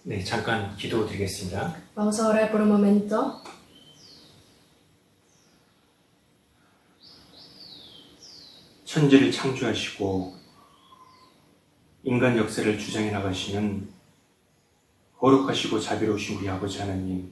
네, 잠깐 기도드리겠습니다. Vamos a orar por un momento. 천지를 창조하시고 인간 역사를 주장해 나가시는 거룩하시고 자비로우신 우리 아버지 하나님,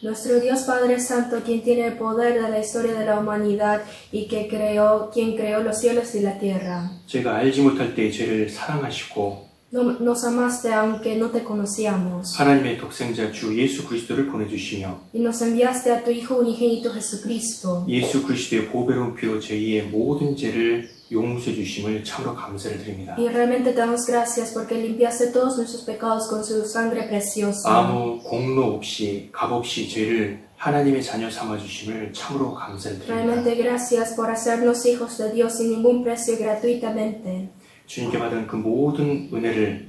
Nuestro Dios Padre Santo, quien tiene el poder de la historia de la humanidad y quien creó los cielos y la tierra. 저희가 알지 못할 때에 죄를 사랑하시고 Nos amaste aunque no te conocíamos. 하나님의 독생자 주 예수 그리스도를 보내주시며 Y nos enviaste a tu Hijo unigénito Jesucristo. 예수 그리스도의 보배로운 피로 저희의 모든 죄를 용서해 주심을 참으로 감사를 드립니다. Y realmente te damos gracias porque limpiaste todos nuestros pecados con su sangre preciosa. 아무 공로 없이 값 없이 죄를 하나님의 자녀 삼아 주심을 참으로 감사를 드립니다. Realmente gracias por hacernos hijos de Dios sin ningún precio y gratuitamente. 주님께 받은 그 모든 은혜를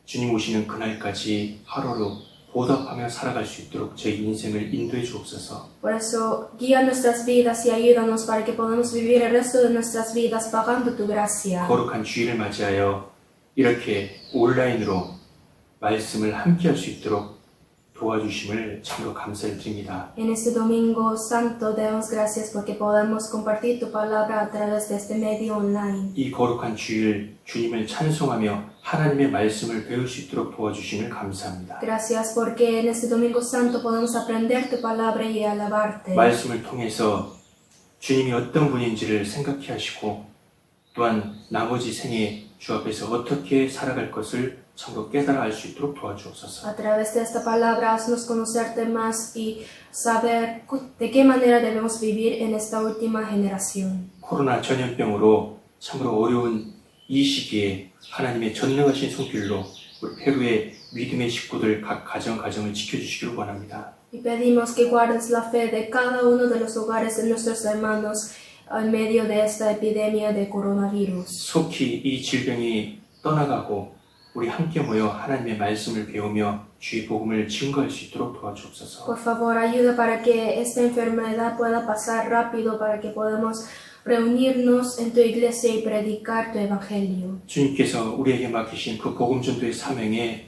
주님 오시는 그날까지 하루로 보답하며 살아갈 수 있도록 저희 인생을 인도해 주옵소서. Por eso, guía nuestras vidas y ayúdanos para que podamos vivir el resto de nuestras vidas pagando tu gracia. 거룩한 주일을 맞이하여 이렇게 온라인으로 말씀을 함께 할 수 있도록 도와주심을 참으로 감사를 드립니다. En este domingo santo te damos gracias porque podemos compartir tu palabra a través de este medio online. 이 거룩한 주일 주님을 찬송하며 하나님의 말씀을 배울 수 있도록 도와주심을 감사합니다. Gracias porque en este domingo santo podemos aprender tu palabra y alabarte. 말씀을 통해서 주님이 어떤 분인지를 생각해 하시고 또한 나머지 생에 주 앞에서 어떻게 살아갈 것을 참으로 깨달아 알 수 있도록 도와주옵소서. A través de esta palabra haznos conocerte más y saber de qué manera debemos vivir en esta última generación. 코로나 전염병으로 참으로 어려운 이 시기에 하나님의 전능하신 손길로 우리 페루의 믿음의 식구들 각 가정을 지켜주시기를 원합니다. Y pedimos que guardes la fe de cada uno de los hogares de nuestros hermanos en medio de esta epidemia de coronavirus. 속히 이 질병이 떠나가고 우리 함께 모여 하나님의 말씀을 배우며 주의 복음을 증거할 수 있도록 도와주옵소서. Por favor, ayuda para que esta enfermedad pueda pasar rápido, para que podamos reunirnos en tu iglesia y predicar tu evangelio. 주님께서 우리에게 맡기신 그 복음 전도의 사명에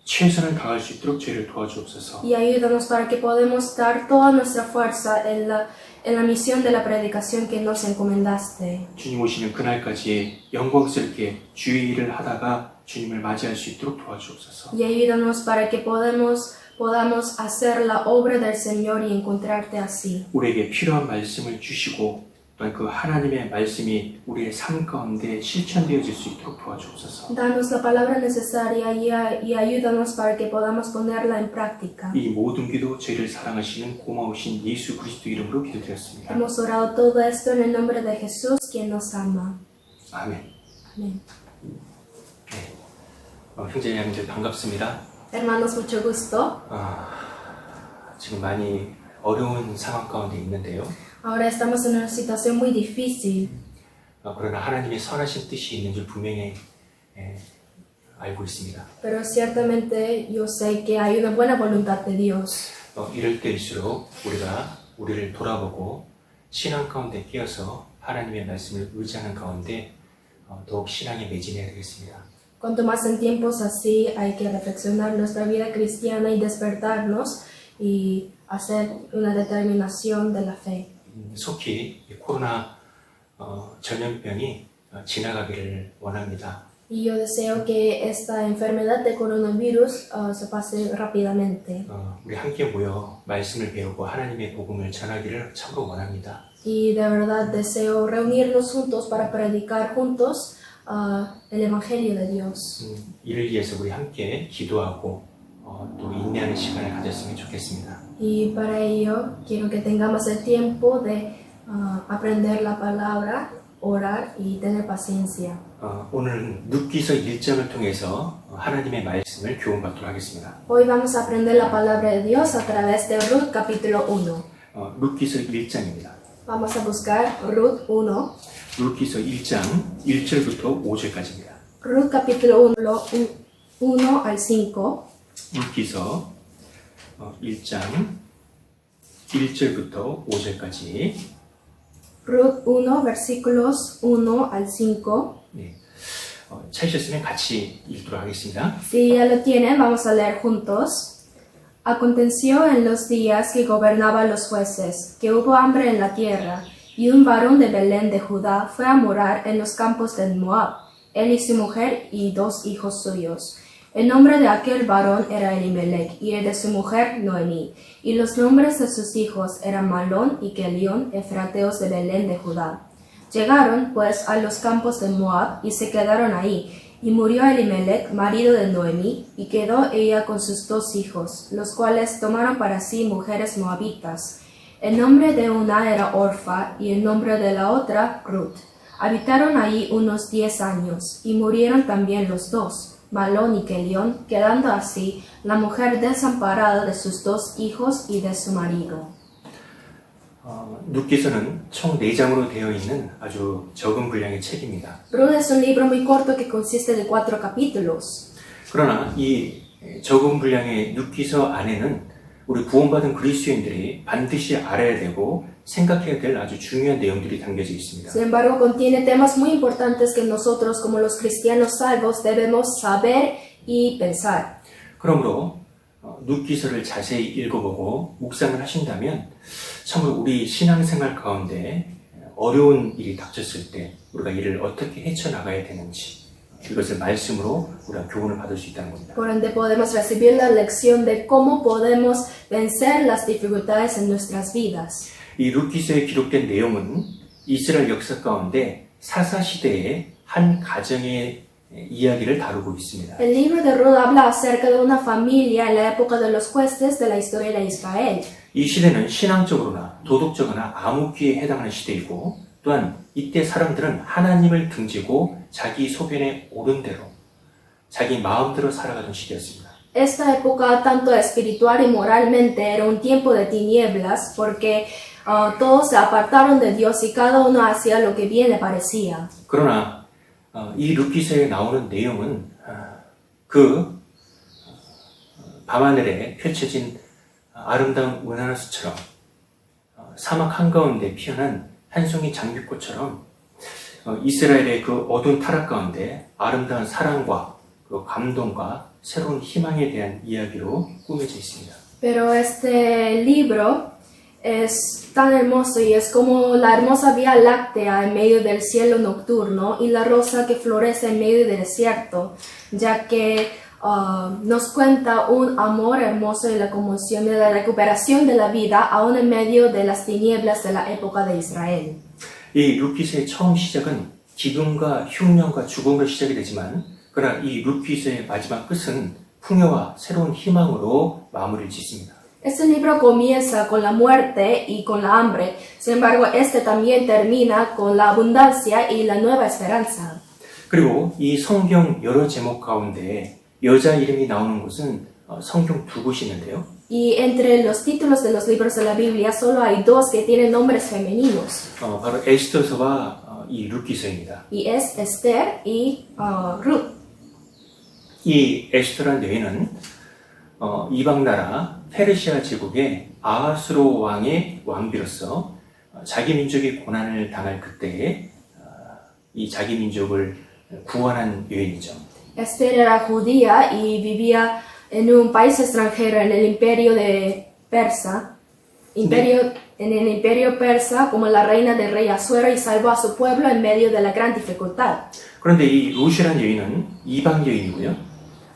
최선을 다할 수 있도록 저희를 도와주옵소서. Y ayúdanos para que podamos dar toda nuestra fuerza en la misión de la predicación que nos encomendaste. 주님 오시는 그날까지 영광스럽게 주의 일을 하다가 주님을 맞이할 수 있도록 도와주옵소서. Y ayúdanos para que podamos hacer la obra del Señor y encontrarte así. 우리에게 필요한 말씀을 주시고 또한 그 하나님의 말씀이 우리의 삶 가운데 실천되어질 수 있도록 도와주옵소서. Danos la palabra necesaria y ayúdanos para que podamos ponerla en práctica. 이 모든 기도 저희를 사랑하시는 고마우신 예수 그리스도 이름으로 기도드렸습니다. Hemos orado todo esto en el nombre de Jesús, quien nos ama. 아멘. Amén. 형제자매들 반갑습니다. Hermanos, mucho gusto. 지금 많이 어려운 상황 가운데 있는데요. Ahora estamos en una situación muy difícil, 그러나 하나님의 선하신 뜻이 있는 줄 분명히 알고 있습니다. pero ciertamente yo sé que hay una buena voluntad de Dios. 이럴 때일수록 우리가 우리를 돌아보고 신앙 가운데 끼어서 하나님의 말씀을 의지하는 가운데 더욱 신앙에 매진해야 되겠습니다. Cuanto más en tiempos así hay que reflexionar nuestra vida cristiana y despertarnos y hacer una determinación de la fe. 속히 이 코로나 전염병이 지나가기를 원합니다. Y yo deseo que esta enfermedad de coronavirus se pase rápidamente. 우리 함께 모여 말씀을 배우고 하나님의 복음을 전하기를 참으로 원합니다. Y de verdad deseo reunirnos juntos para predicar juntos el Evangelio de Dios. 이를 위해서 우리 함께 기도하고 또 인내하는 시간을 가졌으면 좋겠습니다. Y para ello quiero que tengamos el tiempo de aprender la palabra, orar y tener paciencia. 오늘은 룻기서 1장을 통해서 하나님의 말씀을 교훈받도록 하겠습니다. Hoy vamos a aprender la palabra de Dios a través de Ruth capítulo 1. 룻기서 1장입니다. Vamos a buscar Ruth 1. 룻기서 1장 1절부터 5절까지입니다. Ruth capítulo 1 al 5. 룻기서 1장 1절부터 5절까지. Ruth 1 versículos 1 al 5. 네. 찾으셨으면 같이 읽도록 하겠습니다. Si ya lo tienen, vamos a leer juntos. Aconteció en los días que gobernaban los jueces, que hubo hambre en la tierra, y un varón de Belén de Judá fue a morar en los campos de Moab, él y su mujer y 2 hijos suyos. El nombre de aquel varón era Elimelech, y el de su mujer Noemí, y los nombres de sus hijos eran Malón y Kelión, efrateos de Belén de Judá. Llegaron, pues, a los campos de Moab y se quedaron ahí, Y murió Elimelech, marido de Noemí, y quedó ella con sus 2 hijos, los cuales tomaron para sí mujeres moabitas. El nombre de una era Orfa y el nombre de la otra Ruth. Habitaron allí unos 10 años, y murieron también los 2, Malón y Kelión, quedando así la mujer desamparada de sus 2 hijos y de su marido. 룻기서는 총 4장으로 되어 있는 아주 적은 분량의 책입니다. Ruth es un libro muy corto que consiste de 4 capítulos. 그러나 이 적은 분량의 룻기서 안에는 우리 구원받은 그리스도인들이 반드시 알아야 되고 생각해야 될 아주 중요한 내용들이 담겨져 있습니다. Sin embargo, contiene temas muy importantes que nosotros, como los cristianos salvos, debemos saber y pensar. 그러므로 룻기서를 자세히 읽어보고 묵상을 하신다면 참으로 우리 신앙생활 가운데 어려운 일이 닥쳤을 때 우리가 이를 어떻게 헤쳐나가야 되는지 이것을 말씀으로 우리가 교훈을 받을 수 있다는 겁니다. Por ende, podemos recibir la lección de cómo podemos vencer las dificultades en nuestras vidas. 이 룻기서에 기록된 내용은 이스라엘 역사 가운데 사사시대의 한 가정의 이야기를 다루고 있습니다. El libro de Ruth habla acerca de una familia en la época de los jueces de la historia de Israel. 이 시대는 신앙적으로나 도덕적으로나 암흑기에 해당하는 시대이고 또한 이때 사람들은 하나님을 등지고 자기 소견에 옳은 대로 자기 마음대로 살아가던 시대였습니다. Esta época, tanto espiritual y moralmente, era un tiempo de tinieblas porque todos se apartaron de Dios y cada uno hacía lo que bien le parecía. 그러나 이 룻기서에 나오는 내용은 그 밤하늘에 펼쳐진 아름다운 은하수처럼 사막 한가운데 피어난 한 송이 장미꽃처럼 이스라엘의 그 어두운 타락 가운데 아름다운 사랑과 그 감동과 새로운 희망에 대한 이야기로 꾸며져 있습니다. Pero este libro es tan hermoso y es como la hermosa vía láctea en medio del cielo nocturno y la rosa que florece en medio del desierto, ya que nos cuenta un amor hermoso y la conmoción de la recuperación de la vida aún en medio de las tinieblas de la época de Israel. 이 룻기서의 처음 시작은 기근과 흉년과 죽음으로 시작이 되지만 그러나 이 룻기서의 마지막 끝은 풍요와 새로운 희망으로 마무리를 짓습니다. Este libro comienza con la muerte y con la hambre, sin embargo, este también termina con la abundancia y la nueva esperanza. 그리고 이 성경 여러 제목 가운데 여자 이름이 나오는 곳은 성경 2곳이 있는데요. Y entre los títulos de los libros de la Biblia solo hay 2 que tienen nombres femeninos, 바로 에스더서와 이 룻기서입니다. y es Esther y Ruth. 이 에스더란 여인은 이방 나라 페르시아 제국의 아하스로 왕의 왕비로서 자기 민족이 고난을 당할 그때에 이 자기 민족을 구원한 여인이죠. Esther era judía y vivía en un país extranjero, en el imperio de Persa, en el imperio persa como la reina del rey Asuero y salvó a su pueblo en medio de la gran dificultad. 그런데 이 룻이란 여인은 이방 여인이고요.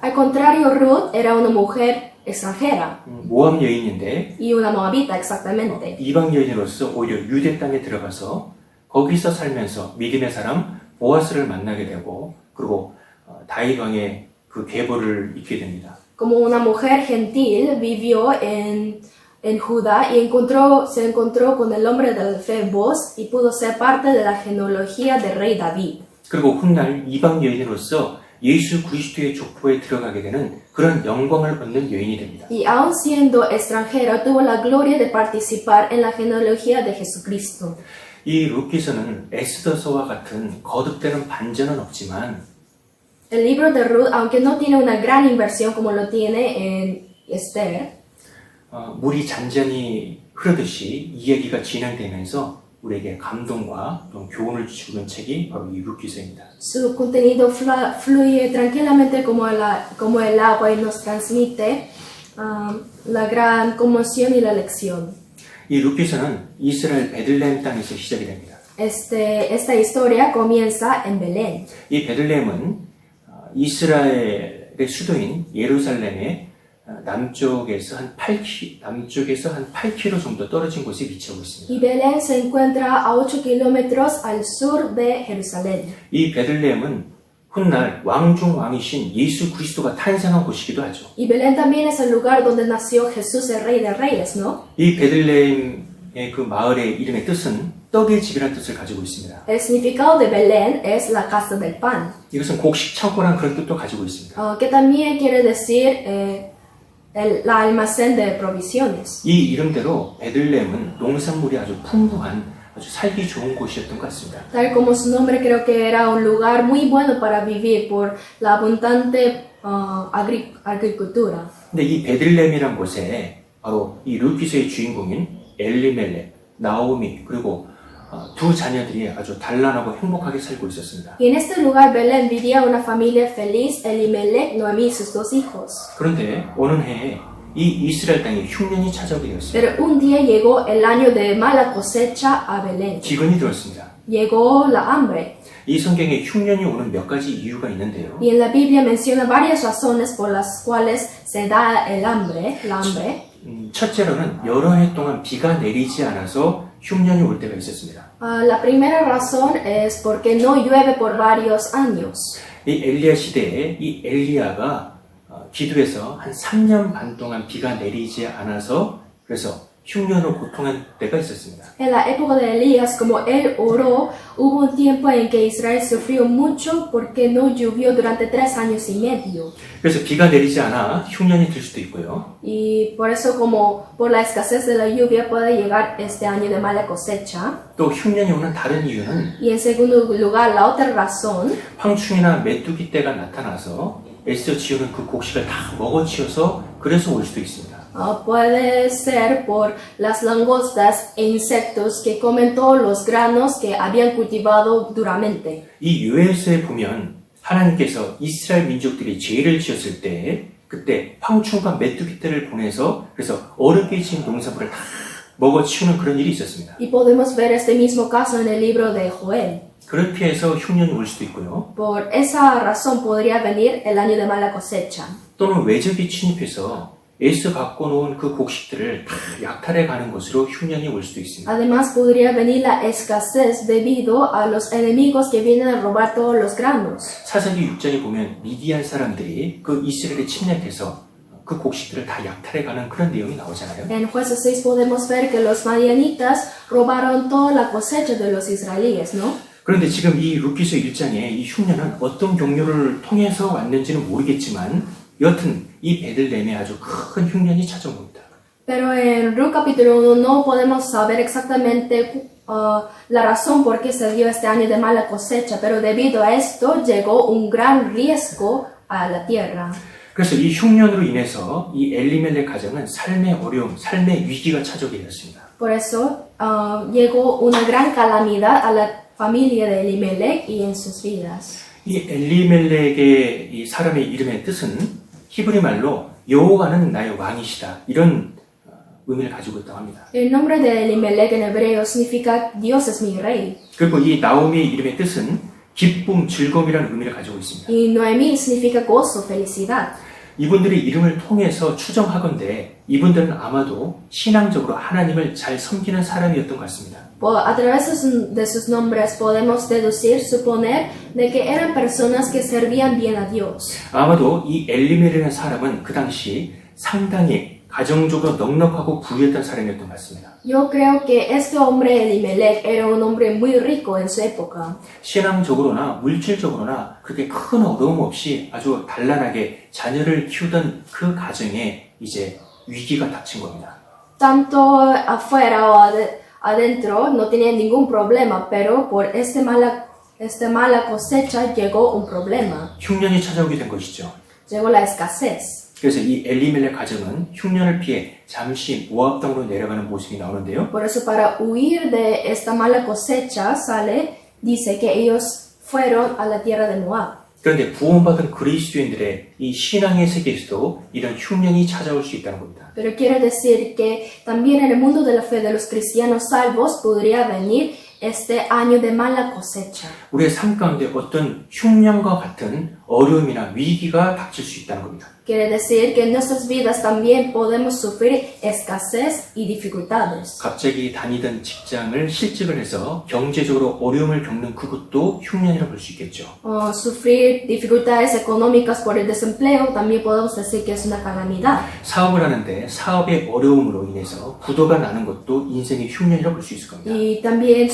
Al contrario, Ruth era una mujer extranjera 모압 여인인데 y una moabita exactamente. 이방 여인으로서 오히려 유대 땅에 들어가서 거기서 살면서 믿음의 사람 보아스를 만나게 되고 그리고 다윗 왕의 그 계보를 잇게 됩니다. Como una mujer gentil vivió en Judá y se encontró con el hombre del fe Boz y pudo ser parte de la genealogía del rey David. 그리고 훗날 이방 여인으로서 예수 그리스도의 족보에 들어가게 되는 그런 영광을 얻는 여인이 됩니다. Y aun siendo extranjera, tuvo la gloria de participar en la genealogía de Jesucristo. 이 룻기서는 에스더서와 같은 거듭되는 반전은 없지만 El libro de Ruth, aunque no tiene una gran inversión como lo tiene en Esther, 물이 잔잔히 흐르듯이 이야기가 진행되면서 우리에게 감동과 또 교훈을 주는 책이 바로 이 룻기서입니다. su contenido fluye tranquilamente como el agua y nos transmite la gran conmoción y la lección. 이 룻기서는 이스라엘 베들레헴 땅에서 시작이 됩니다. Esta historia comienza en Belén. 이 베들레헴은 이스라엘의 수도인 예루살렘의 남쪽에서 한 8km 정도 떨어진 곳에 위치하고 있습니다. Y Belén se encuentra a 8 kilómetros al sur de Jerusalén. 이 베들레헴은 훗날 왕중 왕이신 예수 그리스도가 탄생한 곳이기도 하죠. Y Belén también es el lugar donde nació Jesús, el Rey de Reyes, ¿no? 이 베들레헴의 그 마을의 이름의 뜻은 떡의 집이라는 뜻을 가지고 있습니다. El significado de Belén es la casa del pan, 이것은 곡식 창고라는 그런 뜻도 가지고 있습니다. que también quiere decir la almacén de provisiones. 이 이름대로 베들레헴은 농산물이 아주 풍부한 아주 살기 좋은 곳이었던 것 같습니다. Tal como su nombre, creo que era un lugar muy bueno para vivir por la abundante agricultura. 근데 이 베들레헴이란 곳에 바로 이 루피스의 주인공인 엘리멜렉, 나오미 그리고 두 자녀들이 아주 단란하고 행복하게 살고 있었습니다. Y en este lugar Belén vivía una familia feliz, Elimelech, Noemí y sus 2 hijos. 그런데 어느 해에 이 이스라엘 땅에 흉년이 찾아오게 되었습니다. Pero un día llegó el año de mala cosecha a Belén. 기근이 들었습니다. Llegó la hambre. 이 성경에 흉년이 오는 몇 가지 이유가 있는데요. Y en la Biblia menciona varias razones por las cuales se da el hambre, la hambre. 첫째로는 여러 해 동안 비가 내리지 않아서 흉년이 올 때가 있었습니다. La primera razón es porque no llueve por varios años. 이 엘리야 시대에 이 엘리야가 기도해서 한 3년 반 동안 비가 내리지 않아서 그래서 흉년으로 고통한 때가 있었습니다. En la época de Elías, como él oró, hubo un tiempo en que Israel sufrió mucho porque no llovió durante 3 años y medio. 그래서 비가 내리지 않아 흉년이 들 수도 있고요. Y por eso, como por la escasez de la lluvia, puede llegar este año de mala cosecha. 또 흉년이 오는 다른 이유는 Y en segundo lugar, la otra razón 황충이나 메뚜기 떼가 나타나서 애써 지어놓은 그 곡식을 다 먹어치워서 그래서 올 수도 있습니다. puede ser por las langostas e insectos que comen todos los granos que habían cultivado duramente. 이 요엘서에 보면 하나님께서 이스라엘 민족들이 죄를 지었을 때 그때 황충과 메뚜기 떼를 보내서 그래서 어렵게 지은 농산물을 다 먹어치우는 그런 일이 있었습니다. Y podemos ver este mismo caso en el libro de Joel. 그렇게 해서 흉년이 올 수도 있고요. Por esa razón podría venir el año de mala cosecha. 또는 외적이 침입해서 애써 갖고 놓은 그 곡식들을 다 약탈해 가는 것으로 흉년이 올 수도 있습니다. Además podría venir la escasez debido a los enemigos que vienen a robar todos los granos. 사사기 6장에 보면 미디안 사람들이 그 이스라엘에 침략해서 그 곡식들을 다 약탈해 가는 그런 내용이 나오잖아요. En Jueces 6 podemos ver que los madianitas robaron toda la cosecha de los israelíes, ¿no? 그런데 지금 이 루키서 1장에 이 흉년은 어떤 경로를 통해서 왔는지는 모르겠지만 여튼 이 베들레헴에 아주 큰 흉년이 찾아온 겁니다. Pero en Ruth capítulo 1 no podemos saber exactamente la razón por qué se dio este año de mala cosecha, pero debido a esto llegó un gran riesgo a la tierra. 그래서 이 흉년으로 인해서 이 엘리멜렉 가정은 삶의 어려움, 삶의 위기가 찾아오게 되었습니다. Por eso llegó una gran calamidad a la familia de Elimelech y en sus vidas. 이 엘리멜렉의 이 사람의 이름의 뜻은 히브리 말로 여호와는 나의 왕이시다 이런 의미를 가지고 있다고 합니다. El nombre de Elimelech en hebreo significa Dios es mi rey. 그리고 이 나오미의 이름의 뜻은 기쁨, 즐거움이라는 의미를 가지고 있습니다. Y Noemí significa gozo, felicidad. 이분들의 이름을 통해서 추정하건대 이분들은 아마도 신앙적으로 하나님을 잘 섬기는 사람이었던 것 같습니다. A través de sus nombres podemos deducir, suponer de que eran personas que servían bien a Dios. 아마도 이 엘리멜이라는 사람은 그 당시 상당히 가정적으로 넉넉하고 부유했던 사람이었던 것 같습니다. Yo creo que este hombre Elimelech era un hombre muy rico en su época. 신앙적으로나 물질적으로나 그렇게 큰 어려움 없이 아주 단란하게 자녀를 키우던 그 가정에 이제 위기가 닥친 겁니다. Tanto afuera o adentro no tenía ningún problema, pero por esta mala cosecha llegó un problema. 흉년이 찾아오게 된 것이죠. Llegó la escasez. 그래서 이 엘리멜렉 가정은 흉년을 피해 잠시 모압 땅으로 내려가는 모습이 나오는데요. Por eso para huir de esta mala cosecha dice que ellos fueron a la tierra de Moab. 그런데 구원받은 그리스도인들의 이 신앙의 세계에서도 이런 흉년이 찾아올 수 있다는 겁니다. Pero quiere decir que también en el mundo de la fe de los cristianos salvos podría venir este año de mala cosecha. 우리의 삶 가운데 어떤 흉년과 같은 어려움이나 위기가 닥칠 수 있다는 겁니다. Quiere decir que en nuestras vidas también podemos sufrir escasez y dificultades. 갑자기 다니던 직장을 실직을 해서 경제적으로 어려움을 겪는 그것도 흉년이라고 볼 수 있겠죠. Sufrir dificultades económicas por el desempleo también podemos decir que es una calamidad. 사업을 하는데 사업의 어려움으로 인해서 부도가 나는 것도 인생의 흉년이라고 볼 수 있을 겁니다. Y también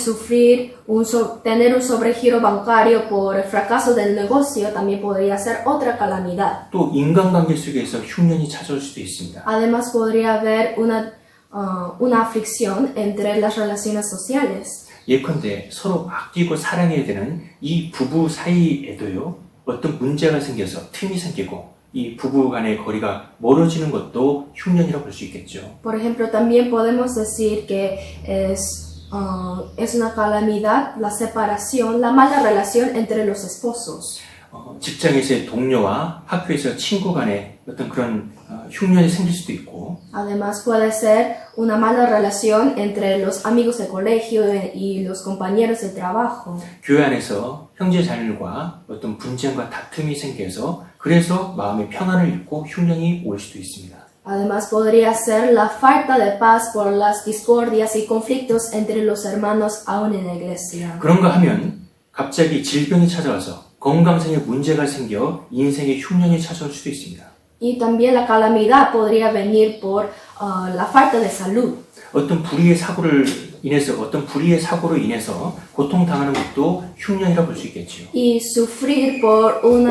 tener un sobregiro bancario por el fracaso del negocio también podría ser otra calamidad. 또 인간관계 속에서 흉년이 찾아올 수도 있습니다. Además podría haber una aflicción entre las relaciones sociales. 예컨대 서로 아끼고 사랑해야 되는 이 부부 사이에도요, 어떤 문제가 생겨서 틈이 생기고 이 부부 간의 거리가 멀어지는 것도 흉년이라고 볼 수 있겠죠. Por ejemplo, también podemos decir que es una calamidad la separación, la mala relación entre los esposos. 직장에서의 동료와 학교에서 친구 간에 어떤 그런 흉년이 생길 수도 있고, Además puede ser una mala relación entre los amigos de colegio y los compañeros de trabajo. 교회 안에서 형제 자매들과 어떤 분쟁과 다툼이 생겨서 그래서 마음의 평안을 잃고 흉년이 올 수도 있습니다. Además podría ser la falta de paz por las discordias y conflictos entre los hermanos aún en la iglesia. 그런가 하면 갑자기 질병이 찾아와서 건강상의 문제가 생겨 인생의 흉년이 찾아올 수도 있습니다. Y también la calamidad podría venir por la falta de salud. 어떤 불의의 사고로 인해서 고통당하는 것도 흉년이라고 볼 수 있겠지요. Y sufrir por un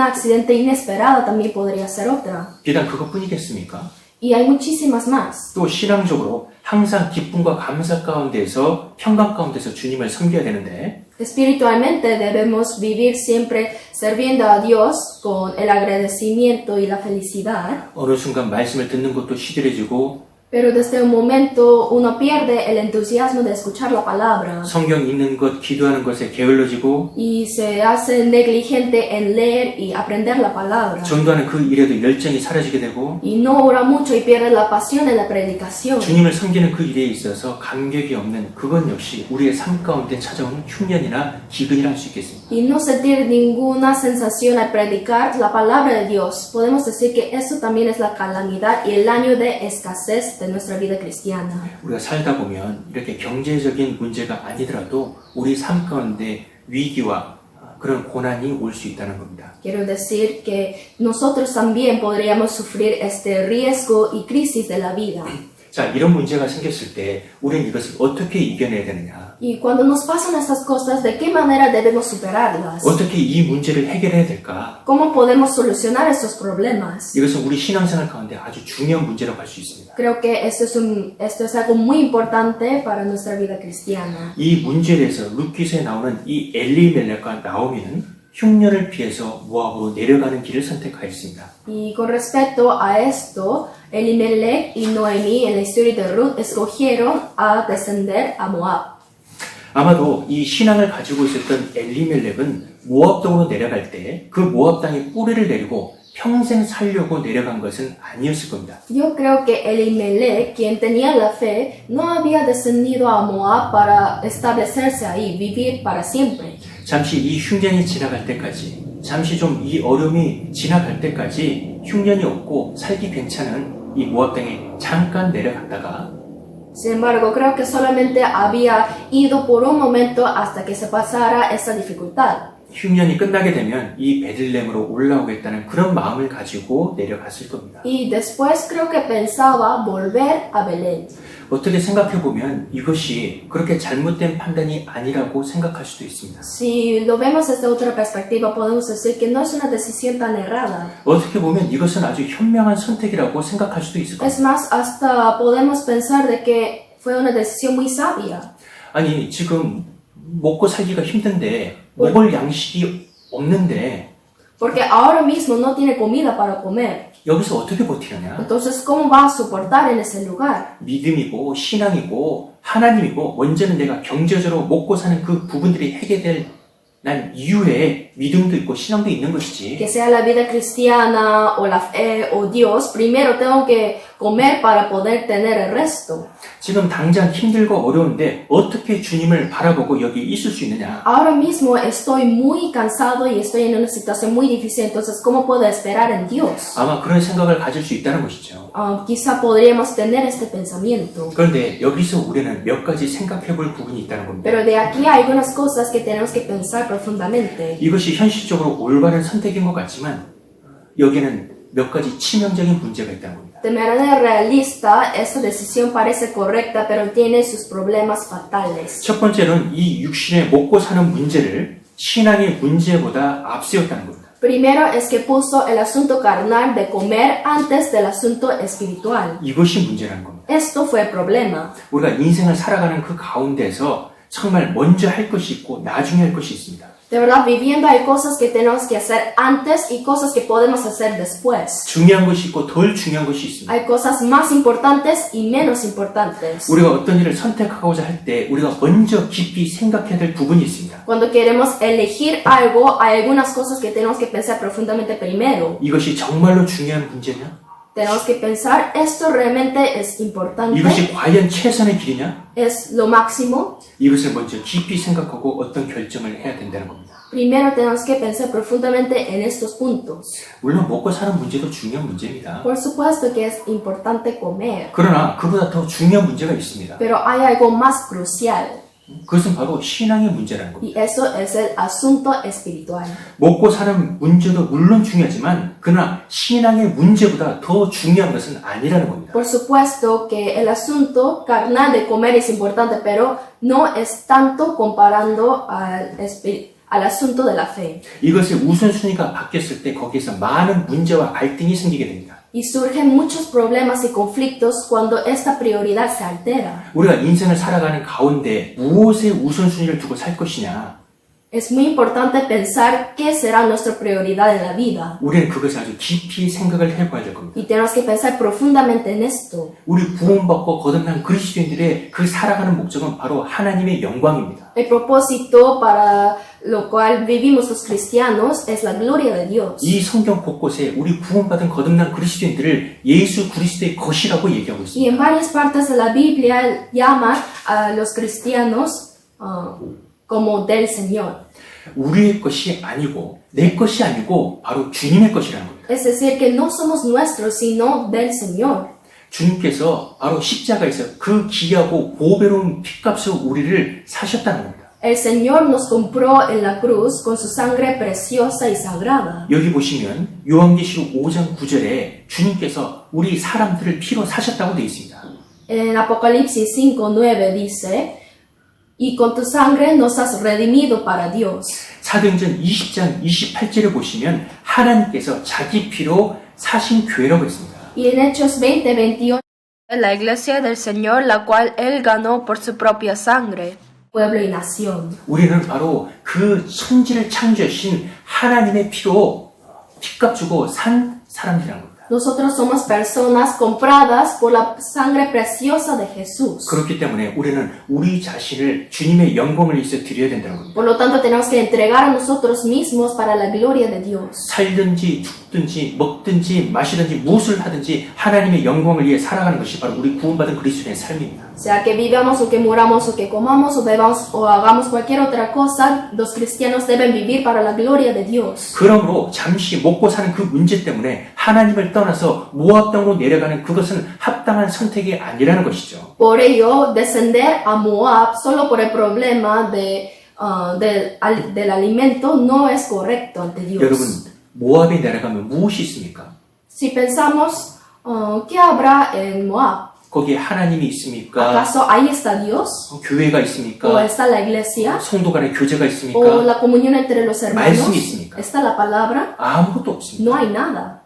accidente inesperado también podría ser otra. 비단 그것뿐이겠습니까? Y hay muchísimas más. 또 신앙적으로 항상 기쁨과 감사 가운데서 평강 가운데서 주님을 섬겨야 되는데 Espiritualmente debemos vivir siempre sirviendo a Dios con el agradecimiento y la felicidad. 어느 순간 말씀을 듣는 것도 시들해지고 Pero desde un momento uno pierde el entusiasmo de escuchar la palabra 성경 읽는 것, 기도하는 것에 게을러지고 y se hace negligente en leer y aprender la palabra. 전도하는 그 일에도 열정이 사라지게 되고 Y no ora mucho y pierde la pasión en la predicación. 주님을 섬기는 그 일에 있어서 감격이 없는 그건 역시 우리의 삶 가운데 찾아오는 흉년이나 기근이라 할 수 있겠습니다. Y no sentir ninguna sensación al predicar la palabra de Dios. Podemos decir que eso también es la calamidad y el año de escasez de nuestra vida cristiana. 우리가 살다 보면 이렇게 경제적인 문제가 아니더라도 우리 삶 가운데 위기와 그런 고난이 올 수 있다는 겁니다. Quiero decir que nosotros también podríamos sufrir este riesgo y crisis de la vida. 자, 이런 문제가 생겼을 때 우리는 이것을 어떻게 이겨내야 되느냐? Y cuando nos pasan estas cosas, ¿de qué manera debemos superarlas? 어떻게 이 문제를 해결해야 될까? ¿Cómo podemos solucionar estos problemas? 이것은 우리 신앙생활 가운데 아주 중요한 문제라고 할 수 있습니다. Creo que esto es algo muy importante para nuestra vida cristiana. 이 문제에 대해서 룻기서에 나오는 이 엘리멜렉과 나오미는 흉년을 피해서 모압으로 내려가는 길을 선택하였습니다. Y con respecto a esto, Elimelech y Noemí en la historia de Ruth escogieron a descender a Moab. 아마도 이 신앙을 가지고 있었던 엘리멜렉은 모압 땅으로 내려갈 때 그 모압 땅에 뿌리를 내리고 평생 살려고 내려간 것은 아니었을 겁니다. Yo creo que Elimelech, quien tenía la fe, no había descendido a Moab para establecerse ahí, vivir para siempre. 잠시 이 흉년이 지나갈 때까지, 잠시 좀 이 어려움이 지나갈 때까지 흉년이 없고 살기 괜찮은 이 모압 땅에 잠깐 내려갔다가 Sin embargo, creo que solamente había ido por un momento hasta que se pasara esa dificultad. 흉년이 끝나게 되면 이 베들레헴으로 올라오겠다는 그런 마음을 가지고 내려갔을 겁니다. Y después creo que pensaba volver a Belén. 어떻게 생각해 보면 이것이 그렇게 잘못된 판단이 아니라고 생각할 수도 있습니다. Si lo vemos desde otra perspectiva, podemos decir que no es una decisión tan errada. 어떻게 보면 이것은 아주 현명한 선택이라고 생각할 수도 있을 겁니다. Es más, hasta podemos pensar de que fue una decisión muy sabia. 아니 지금 먹고 살기가 힘든데 먹을 양식이 없는데 Porque ahora mismo no tiene comida para comer. 여기서 어떻게 버티느냐? Entonces, ¿cómo va a soportar en ese lugar? 믿음이고 신앙이고 하나님이고 먼저는 내가 경제적으로 먹고 사는 그 부분들이 해결될 난 이유에 믿음도 있고 신앙도 있는 것이지. Que sea la vida cristiana o la fe o Dios, primero tengo que comer para poder tener el resto. 지금 당장 힘들고 어려운데 어떻게 주님을 바라보고 여기 있을 수 있느냐? Ahora mismo estoy muy cansado y estoy en una situación muy difícil, entonces ¿cómo puedo esperar en Dios? 아마 그런 생각을 가질 수 있다는 것이죠. Quizá podríamos tener este pensamiento. 그런데 여기서 우리는 몇 가지 생각해 볼 부분이 있다는 겁니다. Pero de aquí hay algunas cosas que tenemos que pensar profundamente. 이것이 현실적으로 올바른 선택인 것 같지만 여기는 몇 가지 치명적인 문제가 있다는 겁니다. De manera realista, esta decisión parece correcta, pero tiene sus problemas fatales. 첫 번째는 이 육신의 먹고 사는 문제를 신앙의 문제보다 앞세웠다는 겁니다. Primero es que puso el asunto carnal de comer antes del asunto espiritual. 이것이 문제라는 겁니다. Esto fue el problema. 우리가 인생을 살아가는 그 가운데서 정말 먼저 할 것이 있고 나중에 할 것이 있습니다. De verdad, viviendo hay cosas que tenemos que hacer antes y cosas que podemos hacer después. 중요한 것이 있고 덜 중요한 것이 있습니다. Hay cosas más importantes y menos importantes. 우리가 어떤 일을 선택하고자 할 때 우리가 먼저 깊이 생각해야 될 부분이 있습니다. Cuando queremos elegir algo, hay algunas cosas que tenemos que pensar profundamente primero. 이것이 정말로 중요한 문제냐? Tenemos que pensar, ¿esto realmente es importante? 이것이 과연 최선의 길이냐? ¿Es lo máximo? 이것을 먼저 깊이 생각하고 어떤 결정을 해야 된다는 겁니다. Primero tenemos que pensar profundamente en estos puntos. 물론 먹고 사는 문제도 중요한 문제입니다. Por supuesto que es importante comer, 그러나 그보다 더 중요한 문제가 있습니다. pero hay algo más crucial 그것은 바로 신앙의 문제라는 겁니다. y eso es el asunto espiritual. 먹고 사는 문제도 물론 중요하지만 그러나 신앙의 문제보다 더 중요한 것은 아니라는 겁니다. Por supuesto que el asunto carnal de comer es importante, pero no es tanto comparando al asunto de la fe. 이것의 우선순위가 바뀌었을 때 거기에서 많은 문제와 갈등이 생기게 됩니다. Y surgen muchos problemas y conflictos cuando esta prioridad se altera. 우리가 인생을 살아가는 가운데 무엇에 우선순위를 두고 살 것이냐? Es muy importante pensar qué será nuestra prioridad en la vida. 우리는 그것을 아주 깊이 생각을 해봐야 될 겁니다. Y tenemos que pensar profundamente en esto. 우리 구원받고 거듭난 그리스도인들의 그 살아가는 목적은 바로 하나님의 영광입니다. El propósito para lo cual vivimos los cristianos es la gloria de Dios. 이 성경 곳곳에 우리 구원받은 거듭난 그리스도인들을 예수 그리스도의 것이라고 얘기하고 Y 있습니다. en varias partes de la Biblia llama a los cristianos como del Señor. 우리의 것이 아니고 내 것이 아니고 바로 주님의 것이라는 겁니다. Es decir, que no somos nuestros, sino del Señor. 주님께서 바로 십자가에서 그 귀하고 보배로운 핏값으로 우리를 사셨다는 겁니다. El Señor nos compró en la cruz con su sangre preciosa y sagrada. 여기 보시면 요한계시록 5장 9절에 주님께서 우리 사람들을 피로 사셨다고 되어 있습니다. En Apocalipsis 5:9 dice, y con tu sangre nos has redimido para Dios. 사도행전 20장 28절에 보시면 하나님께서 자기 피로 사신 교회라고 했습니다. Y en Hechos 20:28, la iglesia del Señor, la cual Él ganó por su propia sangre, pueblo y nación. 우리는 바로 그 천지를 창조하신 하나님의 피로 핏값 주고 산 사람들이라는 겁니다. Nosotros somos personas compradas por la sangre preciosa de Jesús. 그렇기 때문에 우리는 우리 자신을 주님의 영광을 위해서 드려야 된다는 겁니다. Por lo tanto, tenemos que entregar a nosotros mismos para la gloria de Dios. 살든지 죽든지 먹든지 마시든지 무엇을 하든지 하나님의 영광을 위해 살아가는 것이 바로 우리 구원받은 그리스도의 삶입니다. Sea que vivamos o que muramos o que comamos o bebamos o hagamos cualquier otra cosa, los cristianos deben vivir para la gloria de Dios. 그러므로 잠시 먹고 사는 그 문제 때문에 하나님을 떠나서 모압 땅으로 내려가는 그것은 합당한 선택이 아니라는 것이죠. Por ello, descender a Moab solo por el problema del alimento no es correcto ante Dios. 여러분, 모압에 내려가면 무엇이 있습니까? Si pensamos, ¿qué habrá en Moab? 거기에 하나님이 있습니까? ¿Acaso ahí está Dios? 교회가 ¿O 있습니까? está la iglesia? 성도 간의 교제가 ¿O 있습니까? la comunión entre los hermanos? 말씀이 있습니까? ¿Está la palabra? 아무것도 없습니다. No hay nada.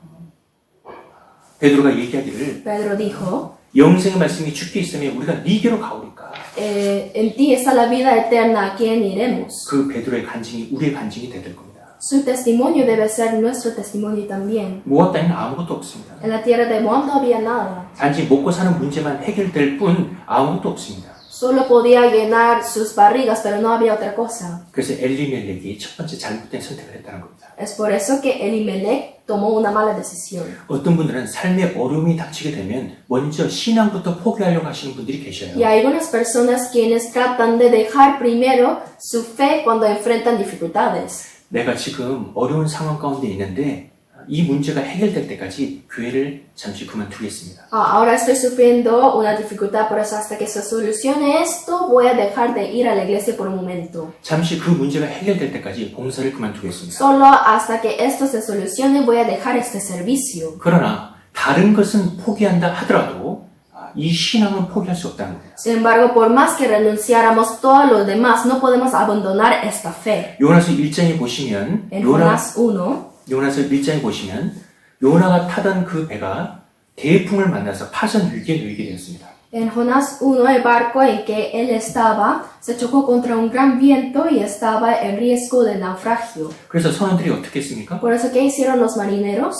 베드로가 얘기하기를 Pedro dijo, 영생의 말씀이 주께 있으면 우리가 네게로 가오리까? en ti está la vida eterna, ¿a quién iremos? 그 베드로의 간증이 우리의 간증이 되야 될 겁니다. Su testimonio debe ser nuestro testimonio también. 모압 땅에는 아무것도 없습니다. En la tierra de Moab no había nada. 단지 먹고 사는 문제만 해결될 뿐 아무것도 없습니다. Solo podía llenar sus barrigas, pero no había otra cosa. 그래서 엘리멜렉이 첫 번째 잘못된 선택을 했다는 겁니다. Es por eso que Elimelech tomó una mala decisión. 어떤 분들은 삶의 어려움이 닥치게 되면 먼저 신앙부터 포기하려고 하시는 분들이 계셔요. Y hay algunas personas quienes tratan de dejar primero su fe cuando enfrentan dificultades. 내가 지금 어려운 상황 가운데 있는데 이 문제가 해결될 때까지 교회를 잠시 그만두겠습니다. Ahora estoy sufriendo una dificultad, por eso hasta que se solucione esto voy a dejar de ir a la iglesia por un momento. 잠시 그 문제가 해결될 때까지 봉사를 그만두겠습니다. Solo hasta que esto se solucione voy a dejar este servicio. 그러나 다른 것은 포기한다 하더라도 이 신앙은 포기할 수 없다는 거예요. Sin embargo, por más que renunciáramos todo lo demás, no podemos abandonar esta fe. 요나서 1장에 보시면 En Jonás 1, 요나서 1장에 보시면 요나가 타던 그 배가 대풍을 만나서 파선 위기에 놓이게 되었습니다. en Jonás 1, el barco en que él estaba se chocó contra un gran viento y estaba en riesgo de naufragio. 그래서 선원들이 어떻게 했습니까? Por eso, ¿qué hicieron los marineros?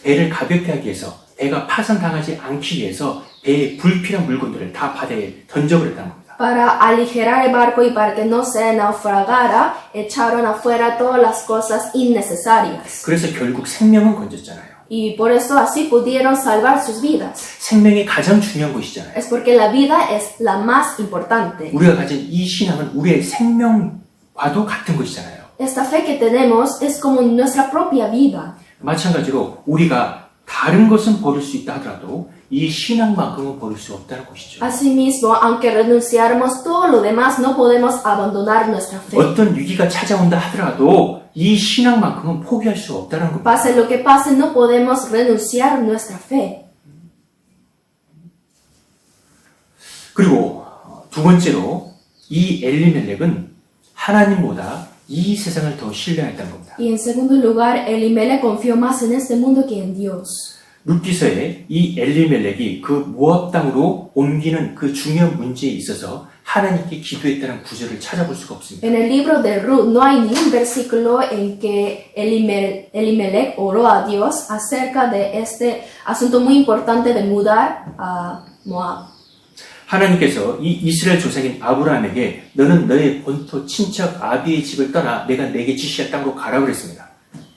배를 가볍게 하기 위해서 배가 파선당하지 않기 위해서 배에 불필요한 물건들을 다 바다에 던져버렸다는 겁니다. Para aligerar el barco y para que no se naufragara, echaron afuera todas las cosas innecesarias. 그래서 결국 생명은 건졌잖아요. Y por eso así pudieron salvar sus vidas. 생명이 가장 중요한 것이잖아요. Es porque la vida es la más importante. 우리가 가진 이 신앙은 우리의 생명과도 같은 것이잖아요. Esta fe que tenemos es como nuestra propia vida. 마찬가지로 우리가 다른 것은 버릴 수 있다 하더라도 이 신앙만큼은 버릴 수 없다는 것이죠. Asimismo, aunque renunciáramos todo lo demás, no podemos abandonar nuestra fe. 어떤 위기가 찾아온다 하더라도 이 신앙만큼은 포기할 수 없다는 겁니다. Pase lo que pase, no podemos renunciar nuestra fe. 그리고 두 번째로 이 엘리멜렉은 하나님보다 이 세상을 더 신뢰했다는 겁니다. Y en segundo lugar, Elimelech confió más en este mundo que en Dios. 룻기서에 이 엘리멜렉이 그 모압 땅으로 옮기는 그 중요한 문제에 있어서 하나님께 기도했다는 구절을 찾아볼 수가 없습니다. En el libro de Ruth no hay ni un versículo en que Elimelech oró a Dios acerca de este asunto muy importante de mudar a Moab. 하나님께서 이 이스라엘 조상인 아브라함에게 너는 너의 본토 친척 아비의 집을 떠나 내가 내게 지시할 땅으로 가라 그랬습니다.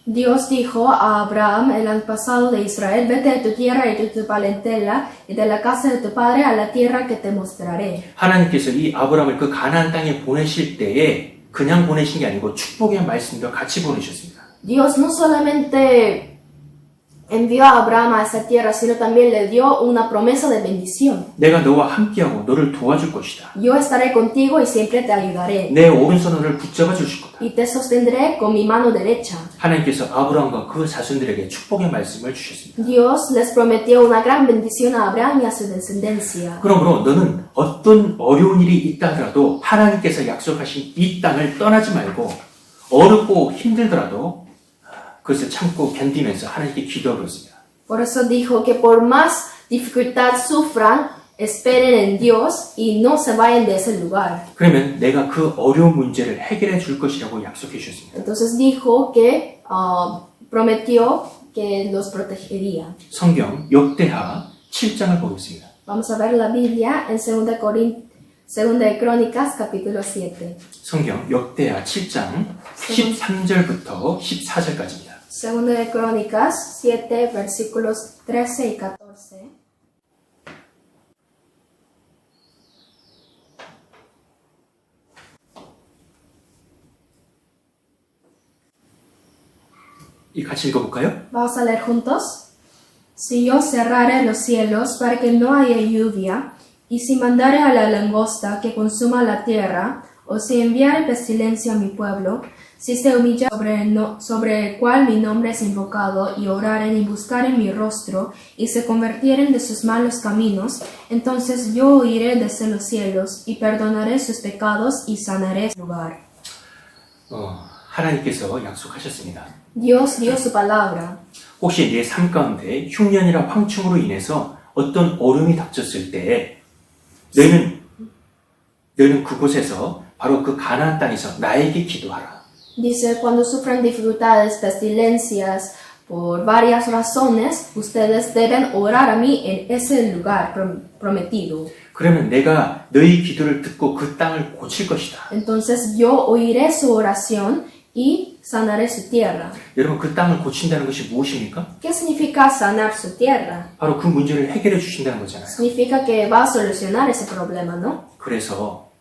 Dios dijo a Abraham, el antepasado de Israel, vete de tu tierra y de tu parentela y de la casa de tu padre a la tierra que te mostraré. 하나님께서 이 아브라함을 그 가나안 땅에 보내실 때에 그냥 보내신 게 아니고 축복의 말씀과 같이 보내셨습니다. Dios no solamente envió a Abraham a esa tierra, sino también le dio una promesa de bendición. 내가 너와 함께하고 너를 도와줄 것이다. Yo estaré contigo y siempre te ayudaré. 내 오른손을 너를 붙잡아 주실 거다. Y te sostendré con mi mano derecha. 하나님께서 아브라함과 그 자손들에게 축복의 말씀을 주셨습니다. Dios les prometió una gran bendición a Abraham y a su descendencia. 그러므로 너는 어떤 어려운 일이 있다 하더라도 하나님께서 약속하신 이 땅을 떠나지 말고 어렵고 힘들더라도 그것을 참고 견디면서 하나님께 기도하고 있습니다. Por eso dijo que por más dificultad sufran, esperen en Dios y no se vayan de ese lugar. 그러면 내가 그 어려운 문제를 해결해 줄 것이라고 약속해 주셨습니다. Entonces dijo que prometió que los protegería. 성경 역대하 7장을 보겠습니다. Vamos a ver la Biblia en 2 de Crónicas, capítulo 7. 성경 역대하 7장 13절부터 14절까지입니다. 2 de Crónicas 7, versículos 13 y 14. 이 같이 읽어볼까요? Vamos a leer juntos. Si yo cerrare los cielos para que no haya lluvia, y si mandare a la langosta que consuma la tierra, o si enviare pestilencia a mi pueblo, si se humilla sobre el cual mi nombre es invocado, y oraren y buscaren mi rostro, y se convirtieren de sus malos caminos, entonces yo oiré desde los cielos, y perdonaré sus pecados, y sanaré su lugar. 하나님께서 약속하셨습니다. Dios dio su palabra. 혹시 내 삶 가운데 흉년이나 황충으로 인해서 어떤 어려움이 닥쳤을 때 너희는 그곳에서 바로 그 가나안 땅에서 나에게 기도하라. Dice, cuando sufran dificultades, pestilencias, por varias razones, ustedes deben orar a mí en ese lugar prometido. 그러면 내가 너희 기도를 듣고 그 땅을 고칠 것이다. Entonces yo oiré su oración y sanaré su tierra. 여러분 그 땅을 고친다는 것이 무엇입니까? ¿Qué significa sanar su tierra? 바로 그 문제를 해결해 주신다는 거잖아요. Significa que va a solucionar ese problema, ¿no? 그래서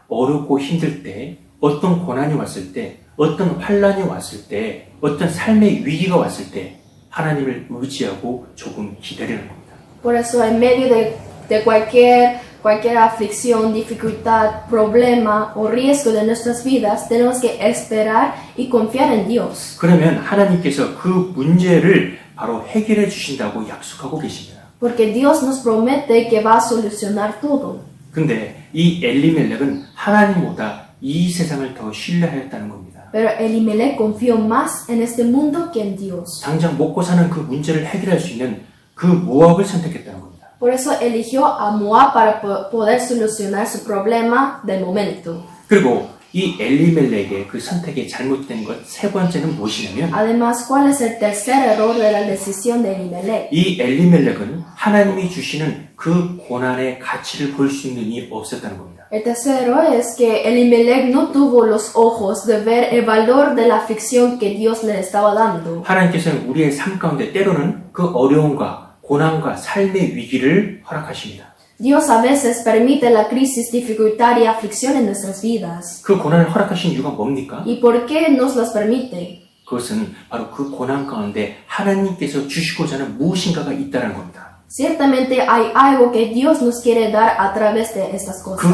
어렵고 힘들 때, 어떤 고난이 왔을 때, 어떤 환란이 왔을 때, 어떤 삶의 위기가 왔을 때 하나님을 의지하고 조금 기다리는 겁니다. Por eso en medio de cualquier aflicción, dificultad, problema o riesgo de nuestras vidas, tenemos que esperar y confiar en Dios. 그러면 하나님께서 그 문제를 바로 해결해 주신다고 약속하고 계십니다. Porque Dios nos promete que va a solucionar todo. 근데 이 엘리멜렉은 하나님보다 이 세상을 더 신뢰하였다는 겁니다. Pero Elimelech confió más en este mundo que en Dios. 당장 먹고 사는 그 문제를 해결할 수 있는 그 모압을 선택했다는 겁니다. Por eso eligió a Moab para poder solucionar su problema del momento. 그리고 이 엘리멜렉의 그 선택이 잘못된 것 세 번째는 무엇이냐면 Además, ¿cuál es el tercer error de la decisión de Elimelech? 이 엘리멜렉은 하나님이 주시는 그 고난의 가치를 볼 수 있는 눈이 없었다는 겁니다. El tercero es que Elimelech no tuvo los ojos de ver el valor de la aflicción que Dios le estaba dando. 하나님께서는 우리의 삶 가운데 때로는 그 어려움과 고난과 삶의 위기를 허락하십니다. Dios a veces permite la crisis, dificultad y aflicción en nuestras vidas. 그 고난을 허락하신 이유가 뭡니까? ¿Y por qué nos las permite? 그것은 바로 그 고난 가운데 하나님께서 주시고자 하는 무엇인가가 있다는 겁니다. Ciertamente hay algo que Dios nos quiere dar a través de estas cosas.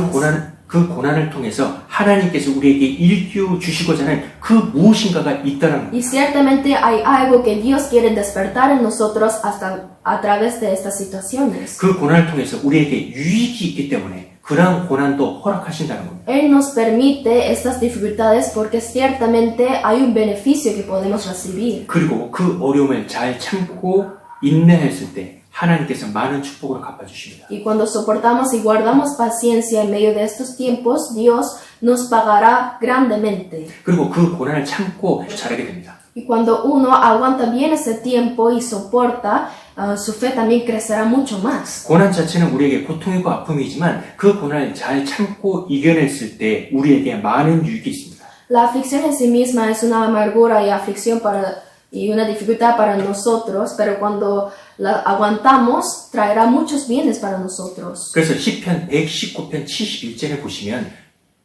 그 고난을 통해서 하나님께서 우리에게 일깨워 주시고자 하는 그 무엇인가가 있다는 겁니다. Y ciertamente hay algo que Dios quiere despertar en nosotros hasta a través de estas situaciones. 그 고난을 통해서 우리에게 유익이 있기 때문에 그러한 고난도 허락하신다는 겁니다. Él nos permite estas dificultades porque ciertamente hay un beneficio que podemos recibir. 그리고 그 어려움을 잘 참고 인내했을 때 하나님께서 많은 축복을 갚아주십니다. Y cuando soportamos y guardamos paciencia en medio de estos tiempos, Dios nos pagará grandemente. 그리고 그 고난을 참고 잘하게 됩니다. Y cuando uno aguanta bien ese tiempo y soporta, su fe también crecerá mucho más. 고난 자체는 우리에게 고통이고 아픔이지만 그 고난을 잘 참고 이겨냈을 때 우리에게 많은 유익이 있습니다. La aflicción en sí misma es una amargura y aflicción y una dificultad para nosotros, pero cuando la aguantamos, traerá muchos bienes para nosotros. 그래서 시편 119편 71절에 보시면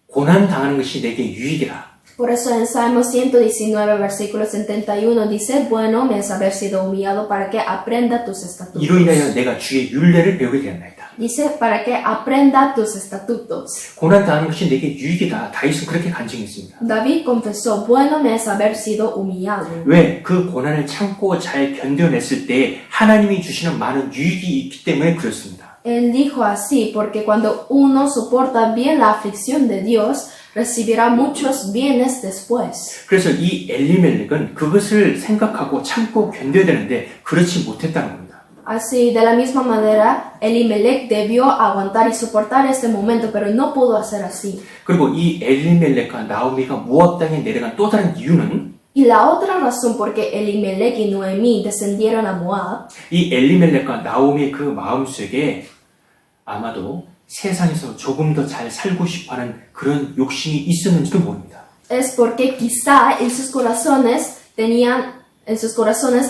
고난 당하는 것이 내게 유익이라. Por eso en Salmo 119, versículo 71 dice, bueno me es haber sido humillado para que aprenda tus estatutos. 이로 인하여 내가 주의 율례를 배우게 되었나이다. Dice, para que aprenda tus estatutos. 고난 당하는 것이 내게 유익이다. 다윗은 그렇게 간증했습니다. David confesó, bueno me es haber sido humillado. 왜? 그 고난을 참고 잘 견뎌냈을 때 하나님이 주시는 많은 유익이 있기 때문에 그렇습니다. Él dijo así, porque cuando uno soporta bien la aflicción de Dios, recibirá muchos bienes después. 그래서 이 엘리멜렉은 그것을 생각하고 참고 견뎌야 되는데 그렇지 못했다는 겁니다. Así, de la misma manera, Elimelech debió aguantar y soportar este momento, pero no pudo hacer así. 그리고 이 엘리멜렉과 나오미가 모압 땅에 내려간 또 다른 이유는 Y la otra razón por qué Elimelech y Noemí descendieron a Moab 이 엘리멜렉과 나오미의 그 마음속에 아마도 세상에서 조금 더 잘 살고 싶어하는 그런 욕심이 있었는지도 모릅니다. es porque quizá en sus corazones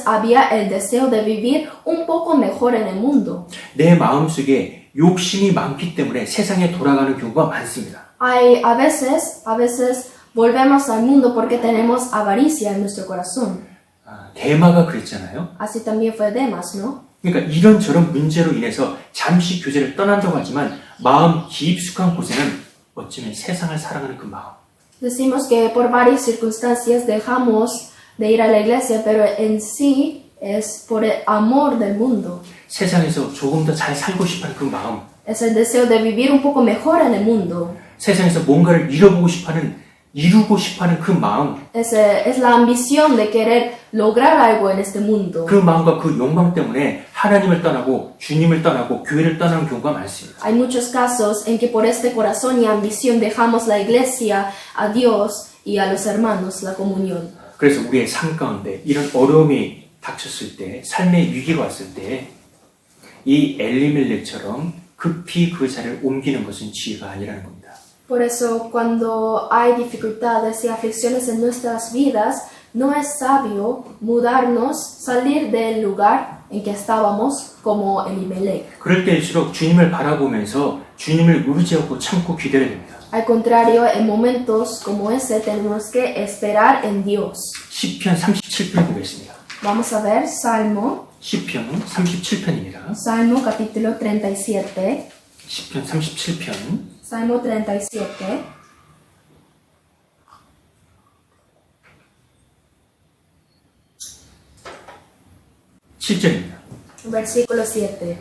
había el deseo de vivir un poco mejor en el mundo. 내 마음속에 욕심이 많기 때문에 세상에 돌아가는 경우가 많습니다. A veces volvemos al mundo porque tenemos avaricia en nuestro corazón. 데마가 그랬잖아요. Así también fue Demas, ¿no? 그러니까 이런저런 문제로 인해서 잠시 교제를 떠난다고 하지만 마음 깊숙한 곳에는 어쩌면 세상을 사랑하는 그 마음. Decimos que por varias circunstancias dejamos de ir a la iglesia, pero en sí es por el amor del mundo. 세상에서 조금 더 잘 살고 싶어하는 그 마음. Es el deseo de vivir un poco mejor en el mundo. 세상에서 뭔가를 이루고 싶어하는 그 마음. Es la ambición de querer lograr algo en este mundo. 그 마음과 그 욕망 때문에 하나님을 떠나고 주님을 떠나고 교회를 떠나는 경우가 많습니다. Hay muchos casos en que por este corazón y ambición dejamos la iglesia, a Dios y a los hermanos, la comunión. 그래서 우리의 삶 가운데 이런 어려움이 닥쳤을 때, 삶의 위기가 왔을 때 이 엘리멜렉처럼 급히 그 자리를 옮기는 것은 지혜가 아니라는 겁니다. Por eso, cuando hay dificultades y aflicciones en nuestras vidas, no es sabio mudarnos, salir del lugar en que estábamos como Elimelech. 그럴 때일수록 주님을 바라보면서 주님을 의지하고 참고 기다려야 됩니다. Al contrario, en momentos como ese tenemos que esperar en Dios. 시편 37편 보겠습니다. Vamos a ver Salmo, 시편 37편입니다. Salmo capítulo 37, 시편 37편 Salmo 37, 7절입니다. versículo 7.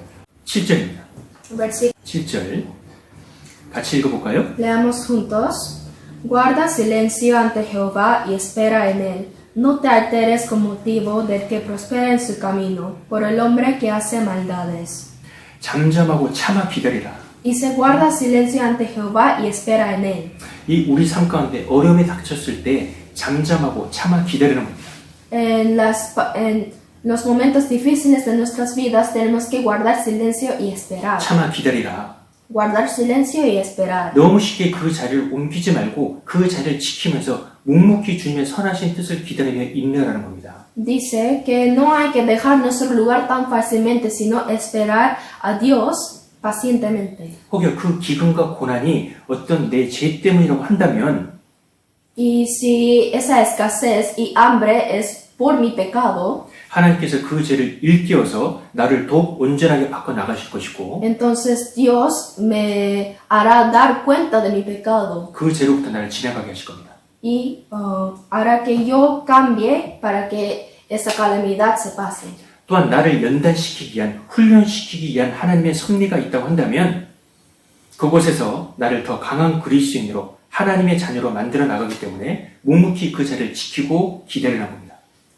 7절입니다. Versículo. 7절 같이 읽어볼까요? Leamos juntos. Guarda silencio ante Jehová y espera en él. No te alteres con motivo del que prospera en su camino, por el hombre que hace maldades. 잠잠하고 참아 기다리라. Y se guarda silencio ante Jehová y espera en él. 이 우리 삶 가운데 어려움이 닥쳤을 때 잠잠하고 참아 기다리는 겁니다. En los momentos difíciles de nuestras vidas tenemos que guardar silencio y esperar. 참아 기다리라. Guardar silencio y esperar. 너무 쉽게 그 자리를 옮기지 말고 그 자리를 지키면서 묵묵히 주님의 선하신 뜻을 기다리며 인내하라는 겁니다. Dice que no hay que dejar nuestro lugar tan fácilmente, sino esperar a Dios pacientemente. 혹여 그 기근과 고난이 어떤 내 죄 때문이라고 한다면 Y si esa escasez y hambre es por mi pecado, 하나님께서 그 죄를 일깨워서 나를 더욱 온전하게 바꿔 나가실 것이고 entonces Dios me hará dar cuenta de mi pecado 그 죄로부터 나를 지나가게 하실 겁니다. y hará que yo cambie para que esa calamidad se pase. 또한 나를 연단시키기 위한 훈련시키기 위한 하나님의 섭리가 있다고 한다면 그곳에서 나를 더 강한 그리스도인으로 하나님의 자녀로 만들어 나가기 때문에 묵묵히 그 자리를 지키고 기다리는 겁니다.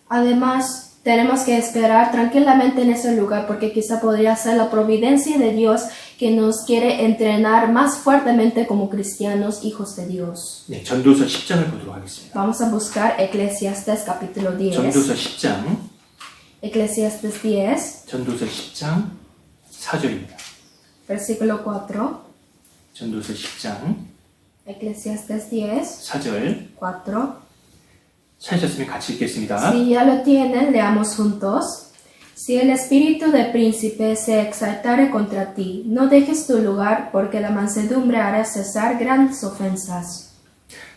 Además, tenemos que esperar tranquilamente en ese lugar porque quizá podría ser la providencia de Dios que nos quiere entrenar más fuertemente como cristianos, hijos de Dios. 네, 전도서 10장을 보도록 하겠습니다. Vamos a buscar Eclesiastes capítulo 10. 전도서 10장, Eclesiastes 10, 전도서 10장 4절입니다. versículo 4. 전도서 10장 Eclesiastes 10, 4절 4. 찾으셨으면 같이 읽겠습니다. Si ya lo tienen, leamos juntos. Si el espíritu de príncipe se exaltare contra ti, no dejes tu lugar, porque la mansedumbre hará cesar grandes ofensas.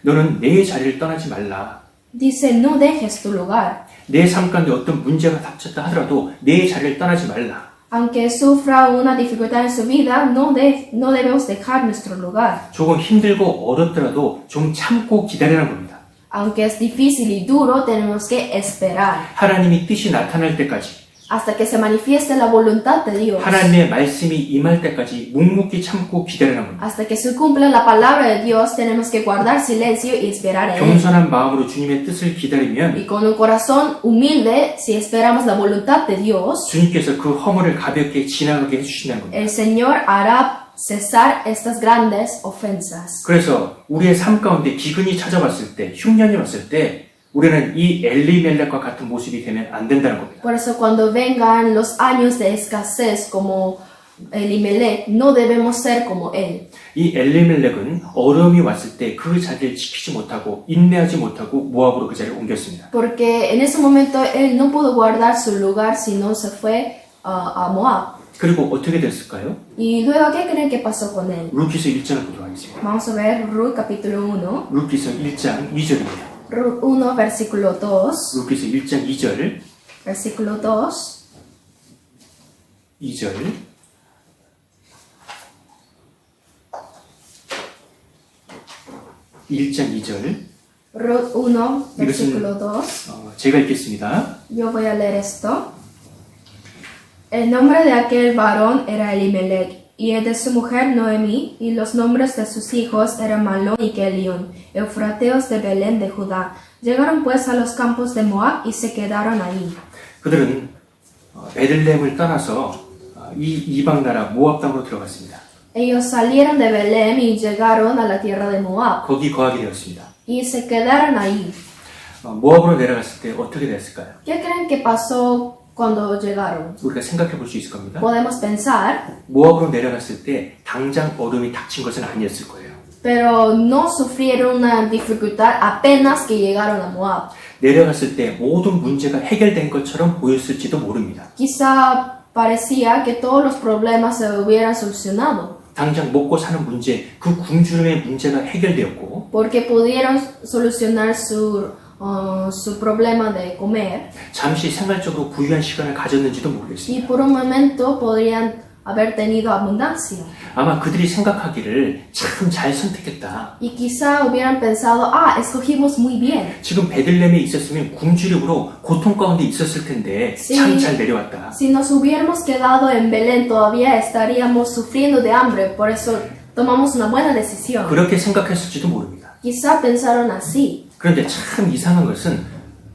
너는 내 자리를 떠나지 말라. Dice, no dejes tu lugar. 내 삶 가운데 어떤 문제가 닥쳤다 하더라도 내 자리를 떠나지 말라. Aunque sufra una dificultad en su vida, no debemos dejar nuestro lugar. 조금 힘들고 어렵더라도 좀 참고 기다리는 겁니다. Aunque es difícil y duro, tenemos que esperar 하나님이 뜻이 나타날 때까지 hasta que se manifieste la voluntad de Dios. 하나님의 말씀이 임할 때까지 묵묵히 참고 기다리는 겁니다. Hasta que se cumpla la palabra de Dios, tenemos que guardar silencio y esperar en Él. 겸손한 마음으로 주님의 뜻을 기다리면 Y con un corazón humilde, si esperamos la voluntad de Dios, 주님께서 그 허물을 가볍게 지나가게 해주신다는 겁니다. el Señor hará cesar estas grandes ofensas. 그래서 우리의 삶 가운데 기근이 찾아왔을 때, 흉년이 왔을 때 우리는 이 엘리멜렉과 같은 모습이 되면 안 된다는 겁니다. Por eso cuando vengan los años de escasez como Elimelech, no debemos ser como él. 이 엘리멜렉은 어려움이 왔을 때 그 자리를 지키지 못하고 인내하지 못하고 모압으로 그 자리를 옮겼습니다. Porque en ese momento él no pudo guardar su lugar, sino se fue a Moab. 그리고 어떻게 됐을까요? Y luego, ¿qué creen que pasó con él? 루키서 1장을 보도록 하겠습니다. Vamos a ver Ruth capítulo 1. 루키서 1장 2절입니다. Ruth 1, versículo 2. 루키서 1장 2절, Versículo 2. 2절. (1장 2절) Ruth 1, versículo 2. 제가 읽겠습니다. Yo voy a leer esto. El nombre de aquel varón era Elimelech, y el de su mujer Noemi, y los nombres de sus hijos eran Malón y Kelión, eufrateos de Belén de Judá. Llegaron pues a los campos de Moab y se quedaron ahí. 그들은 베들레헴을 떠나서 이 이방 나라 모압 땅으로 들어갔습니다. Ellos salieron de Belén y llegaron a la tierra de Moab, 거기 거하게 되었습니다. y se quedaron ahí. 모압으로 내려갔을 때 어떻게 됐을까요? ¿Qué creen que pasó cuando llegaron. 우리가 생각해 볼 수 있을 겁니다. Podemos pensar, 모압으로 내려갔을 때 당장 어둠이 닥친 것은 아니었을 거예요. pero no sufrieron una dificultad apenas que llegaron a Moab. 내려갔을 때 모든 문제가 해결된 것처럼 보였을지도 모릅니다. Quizá parecía que todos los problemas se hubieran solucionado, 당장 먹고 사는 문제, 그 굶주림의 문제가 해결되었고 porque pudieron solucionar su problema de comer 잠시 생활적으로 부유한 시간을 가졌는지도 모르겠습니다. y por un momento podrían haber tenido abundancia. 아마 그들이 생각하기를 참 잘 선택했다. Y quizá hubieran pensado, escogimos muy bien. 지금 베들레헴에 있었으면 굶주림으로 고통 가운데 있었을 텐데 참 잘 내려왔다. Si nos hubiéramos quedado en Belén todavía estaríamos sufriendo de hambre, por eso tomamos una buena decisión. 그렇게 생각했을지도 모릅니다. Quizá pensaron así. 그런데 참 이상한 것은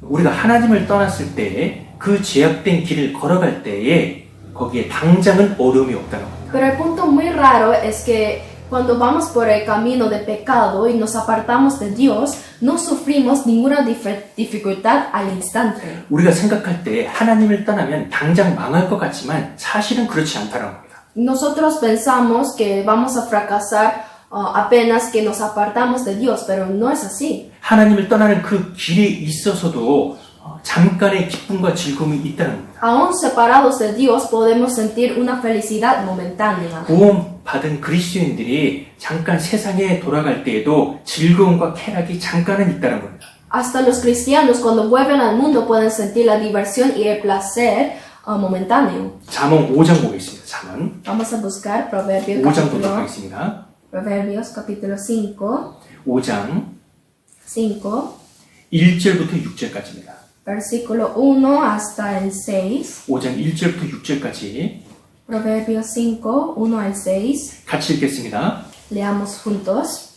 우리가 하나님을 떠났을 때에 그 제약된 길을 걸어갈 때에 거기에 당장은 어려움이 없다는 겁니다. Pero el punto muy raro es que cuando vamos por el camino de pecado y nos apartamos de Dios, no sufrimos ninguna dificultad al instante. 우리가 생각할 때 하나님을 떠나면 당장 망할 것 같지만 사실은 그렇지 않다는 겁니다. Nosotros pensamos que vamos a fracasar apenas que nos apartamos de Dios, pero no es así. 하나님을 떠나는 그 길에 있어서도 잠깐의 기쁨과 즐거움이 있다는 겁니다. Aún separados de Dios podemos sentir una felicidad momentánea. 구원받은 그리스도인들이 잠깐 세상에 돌아갈 때에도 즐거움과 쾌락이 잠깐은 있다는 겁니다. Hasta los cristianos cuando vuelven al mundo pueden sentir la diversión y el placer momentáneo. 잠언 5장 보겠습니다. 잠언 Vamos a buscar 5장 보도록 하겠습니다. Proverbios capítulo 5, 5장 5, 1절부터 6절까지입니다. versículo 1 hasta el 6. 5장 1절부터 6절까지 Proverbios 5, 1 al 6. 같이 읽겠습니다. Leamos juntos.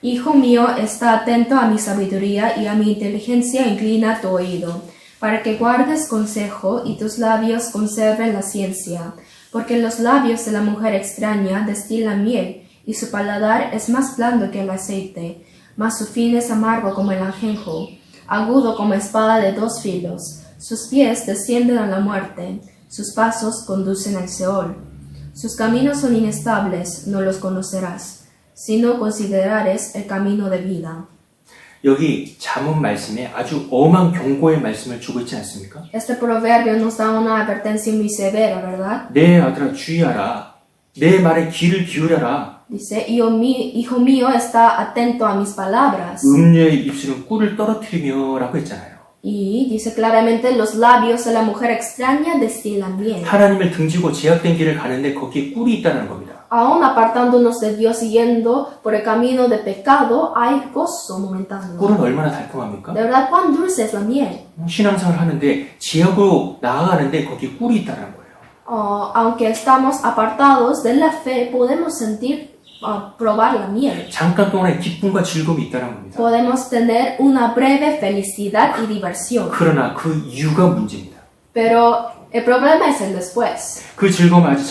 Hijo mío, está atento a mi sabiduría y a mi inteligencia inclina tu oído, para que guardes consejo y tus labios conserven la ciencia, porque los labios de la mujer extraña destilan miel, y su paladar es más blando que el aceite, mas su fin es amargo como el ajenjo, agudo como espada de dos filos. Sus pies descienden a la muerte, sus pasos conducen al Seol. Sus caminos son inestables, no los conocerás, si no considerares el camino de vida. 여기 잠언 말씀에 아주 엄한 경고의 말씀을 주고 있지 않습니까? Este proverbio nos da una advertencia muy severa, ¿verdad? 내 아들아 주의하라. 내 말에 귀를 기울여라. Dice, hijo mío, está atento a mis palabras. 음녀의 입술은 꿀을 떨어뜨리며 라고 했잖아요. Y dice claramente, los labios de la mujer extraña destilan miel. 하나님을 등지고 제약된 길을 가는데 거기에 꿀이 있다는 겁니다. Aún apartándonos de Dios y yendo por el camino de pecado, hay gozo momentáneo. 꿀은 얼마나 달콤합니까? De verdad, cuán dulce es la miel. 신앙생활을 하는데 지역으로 나아가는데 거기에 꿀이 있다는 거예요. Aunque estamos apartados de la fe, podemos sentir, probar la miel. 잠깐 동안의 기쁨과 즐거움이 있다는 겁니다. Podemos tener una breve felicidad y diversión. 그러나 그 이유가 문제입니다. Pero el problema es el después. 그 즐거움은 아주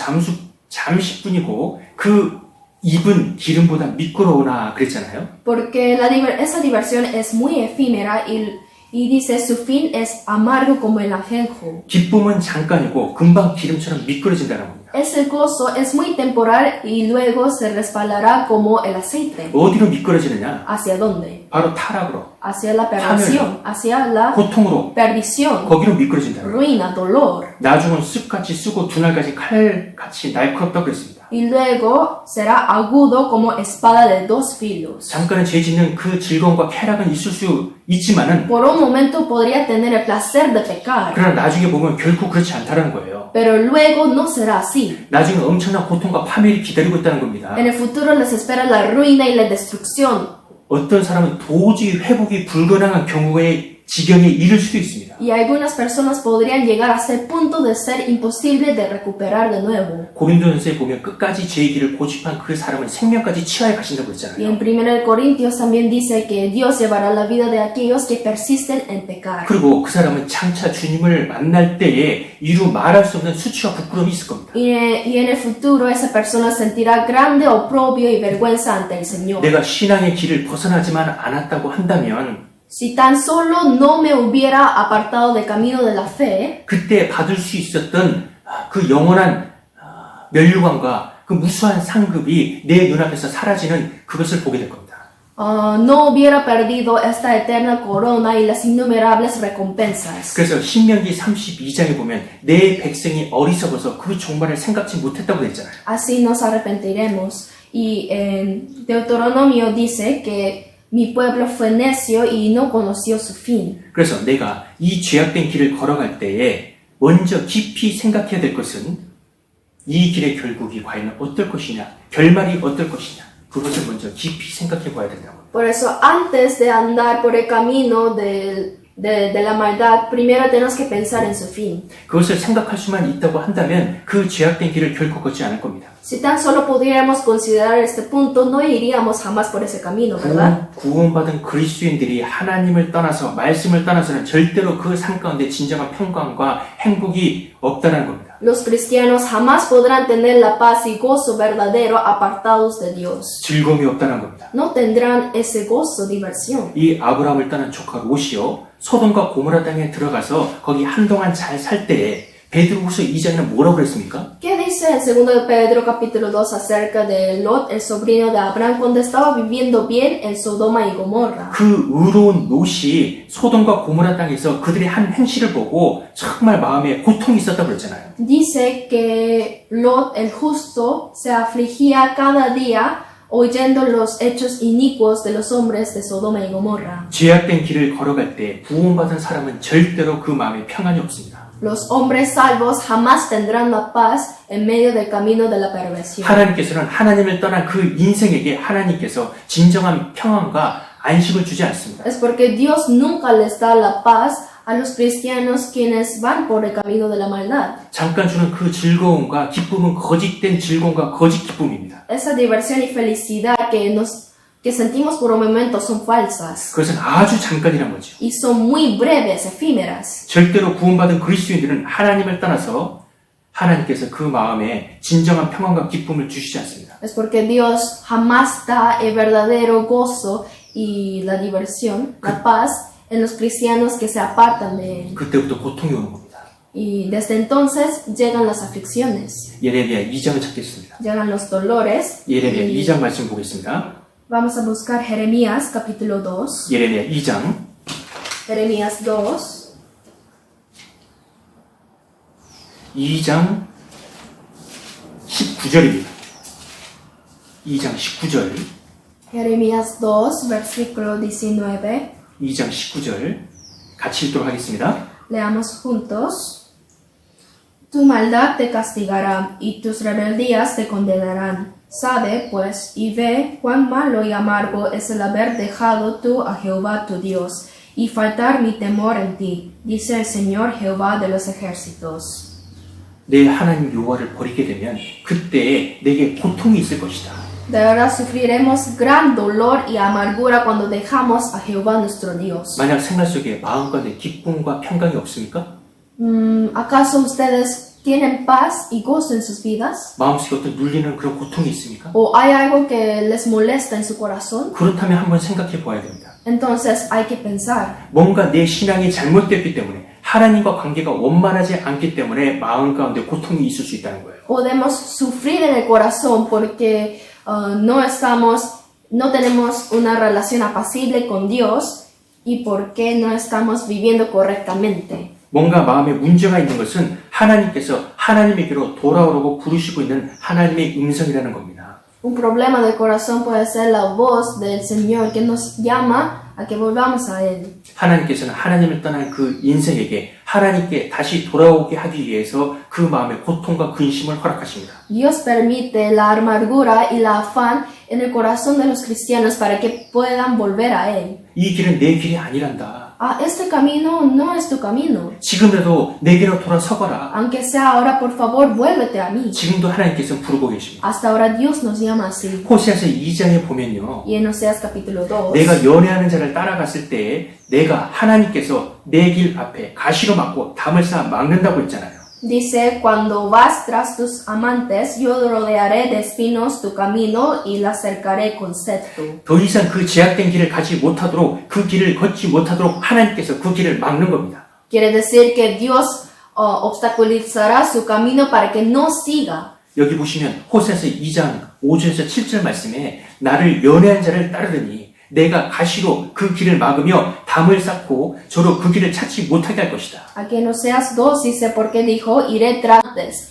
잠시뿐이고 그 입은 기름보다 미끄러우나 그랬잖아요. Porque esa diversión es muy efímera y dice su fin es amargo como el ajenjo. 기쁨은 잠깐이고 금방 기름처럼 미끄러진다는 겁니다. Ese gozo es muy temporal y luego se resbalará como el aceite. 어디로 미끄러지느냐? ¿Hacia dónde? 바로 타락으로, Hacia la perdición, hacia la 고통으로, perdición, 거기로 미끄러진다는 거예요. ruina, dolor. 나중은 쑥같이 쓰고 두 날까지 칼같이 날카롭다 그랬습니다. Y luego será agudo como espada de dos filos. 잠깐은 죄 짓는 그 즐거움과 쾌락은 있을 수 있지만은 Por un momento podría tener el placer de pecar, 그러나 나중에 보면 결코 그렇지 않다는 거예요. pero luego no será así. 나중에 엄청난 고통과 파멸이 기다리고 있다는 겁니다. En el futuro les espera la ruina y la destrucción. 어떤 사람은 도저히 회복이 불가능한 경우에 지경에 이를 수도 있습니다. Y algunas personas podrían llegar hasta el punto de ser imposible de recuperar de nuevo. 고린도전서에 보면 끝까지 죄의 길을 고집한 그 사람은 생명까지 치하에 가신다고 Y 했잖아요. en 1 Corintios también dice que Dios llevará la vida de aquellos que persisten en pecar. 그리고 그 사람은 장차 주님을 만날 때에 이루 말할 수 없는 수치와 부끄러움이 있을 겁니다. Y en el futuro esa persona sentirá grande oprobio y vergüenza ante el Señor. 내가 신앙의 길을 벗어나지만 않았다고 한다면 Si tan solo no me hubiera apartado del camino de la fe, 그때 받을 수 있었던 그 영원한 면류관과 그 무수한 상급이 내 눈앞에서 사라지는 그것을 보게 될 겁니다. no hubiera perdido esta eterna corona y las innumerables recompensas. 그래서 신명기 32장에 보면 내 백성이 어리석어서 그 종말을 생각지 못했다고 했잖아요. Así nos arrepentiremos. Y en Deuteronomio dice que mi pueblo fue necio y no conoció su fin. 그래서 내가 이 죄악된 길을 걸어갈 때에 먼저 깊이 생각해야 될 것은 이 길의 결국이 과연 어떨 것이냐, 결말이 어떨 것이냐, 그것을 먼저 깊이 생각해 봐야 된다고. Por eso, antes de andar por el camino de la maldad, primero tenemos que pensar en su fin. 그것을 생각할 수만 있다고 한다면 그 죄악된 길을 결코 걷지 않을 겁니다. Si tan solo pudiéramos considerar este punto, no iríamos jamás por ese camino, ¿verdad? 구원받은 그리스도인들이 하나님을 떠나서 말씀을 떠나서는 절대로 그 삶 가운데 진정한 평강과 행복이 없다는 겁니다. Los cristianos jamás podrán tener la paz y gozo verdadero apartados de Dios. 즐거움이 없다는 겁니다. No tendrán ese gozo, diversión. 이 아브라함을 떠난 조카 롯이요, 소돔과 고모라 땅에 들어가서 거기 한동안 잘 살 때에 베드로후서 2장에는 뭐라고 그랬습니까? ¿Qué dice el 2 de Pedro capítulo 2 acerca de Lot, el sobrino de Abraham, cuando estaba viviendo bien en Sodoma y Gomorra? 그 의로운 롯이 소돔과 고모라 땅에서 그들의 한 행실을 보고 정말 마음에 고통이 있었다고 그랬잖아요. Dice que Lot, el justo, se afligía cada día oyendo los hechos inicuos de los hombres de Sodoma y Gomorra. 죄악된 길을 걸어갈 때 구원받은 사람은 절대로 그 마음에 평안이 없습니다. Los hombres salvos jamás tendrán la paz en medio del camino de la perversión. 하나님께서는 하나님을 떠난 그 인생에게 하나님께서 진정한 평안과 안식을 주지 않습니다. Es porque Dios nunca les da la paz a los cristianos quienes van por el camino de la maldad. 잠깐 주는 그 즐거움과 기쁨은 거짓된 즐거움과 거짓 기쁨입니다. Esa diversión y felicidad que sentimos por un momento son falsas 그것은 아주 잠깐이란 거죠. y son muy breves, efímeras. 절대로 구원받은 그리스도인들은 하나님을 떠나서 하나님께서 그 마음에 진정한 평안과 기쁨을 주시지 않습니다. Es porque Dios jamás da el verdadero gozo y la diversión, la paz en los cristianos que se apartan de Él. 그때부터 고통이 오는 겁니다. Y desde entonces llegan las aflicciones, 예레미야 2장을 찾겠습니다. llegan los dolores. 예레미야 Y 2장 말씀 보겠습니다. vamos a buscar Jeremías capítulo 2. 예레미야 2장 Jeremías 2. 2장 19절입니다. 2장 19절. Jeremías 2, versículo 19. 2장 19절 같이 읽도록 하겠습니다. Leamos juntos. Tu maldad te castigará y tus rebeldías te condenarán. Sabe, pues, y ve cuán malo y amargo es el haber dejado tú a Jehová tu Dios, y faltar mi temor en ti, dice el Señor Jehová de los ejércitos. 내 하나님 여호와를 버리게 되면 그때에 내게 고통이 있을 것이다. De verdad sufriremos gran dolor y amargura cuando dejamos a Jehová nuestro Dios. 만약 생활 속에 마음 가운데 기쁨과 평강이 없습니까? ¿Acaso ustedes tienen paz y gozo en sus vidas? 마음속에 어떤 눌리는 그런 고통이 있습니까? ¿O hay algo que les molesta en su corazón? 그렇다면 한번 생각해 보아야 됩니다. Entonces hay que pensar. 뭔가 내 신앙이 잘못됐기 때문에 하나님과 관계가 원만하지 않기 때문에 마음 가운데 고통이 있을 수 있다는 거예요. Podemos sufrir en el corazón porque no tenemos una relación apacible con Dios y porque no estamos viviendo correctamente. 뭔가 마음에 문제가 있는 것은 하나님께서 하나님에게로 돌아오라고 부르시고 있는 하나님의 음성이라는 겁니다. Un problema del corazón puede ser la voz del Señor que nos llama a que volvamos a Él. 하나님께서는 하나님을 떠난 그 인생에게 하나님께 다시 돌아오게 하기 위해서 그 마음의 고통과 근심을 허락하십니다. Dios permite la amargura y la afán en el corazón de los cristianos para que puedan volver a Él. 이 길은 내 길이 아니란다. Este camino no es tu camino. 지금이라도 내게로 돌아서거라. Aunque sea ahora, por favor, vuélvete a mí. 지금도 하나님께서 부르고 계십니다. Hasta ahora Dios nos llama así. 호세아서 2장에 보면요. Y en Oseas capítulo 2. 내가 연애하는 자를 따라갔을 때에 내가 하나님께서 내 길 앞에 가시로 막고 담을 쌓아 막는다고 했잖아요. Dice, cuando vas tras tus amantes, yo rodearé de espinos tu camino y la cercaré con cetro. 더 이상 그 제약된 길을 가지 못하도록, 그 길을 걷지 못하도록 하나님께서 그 길을 막는 겁니다. Quiere decir que Dios obstaculizará su camino para que no siga. 여기 보시면 호세아서 2장 5절에서 7절 말씀에 나를 연애한 자를 따르더니 내가 가시로 그 길을 막으며 담을 쌓고 저로 그 길을 찾지 못하게 할 것이다. Aquí en Oseas 2 dice, porque dijo, iré tras.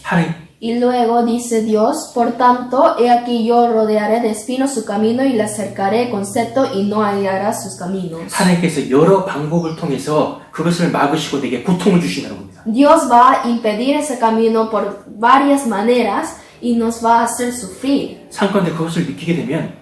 하나님, Y luego dice Dios, por tanto, he aquí yo rodearé de espinos su camino y la cercaré con cetro y no hallará sus caminos. 하나님께서 여러 방법을 통해서 그것을 막으시고 내게 고통을 주신다는 겁니다. Dios va a impedir ese camino por varias maneras y nos va a hacer sufrir. 상관데 그것을 느끼게 되면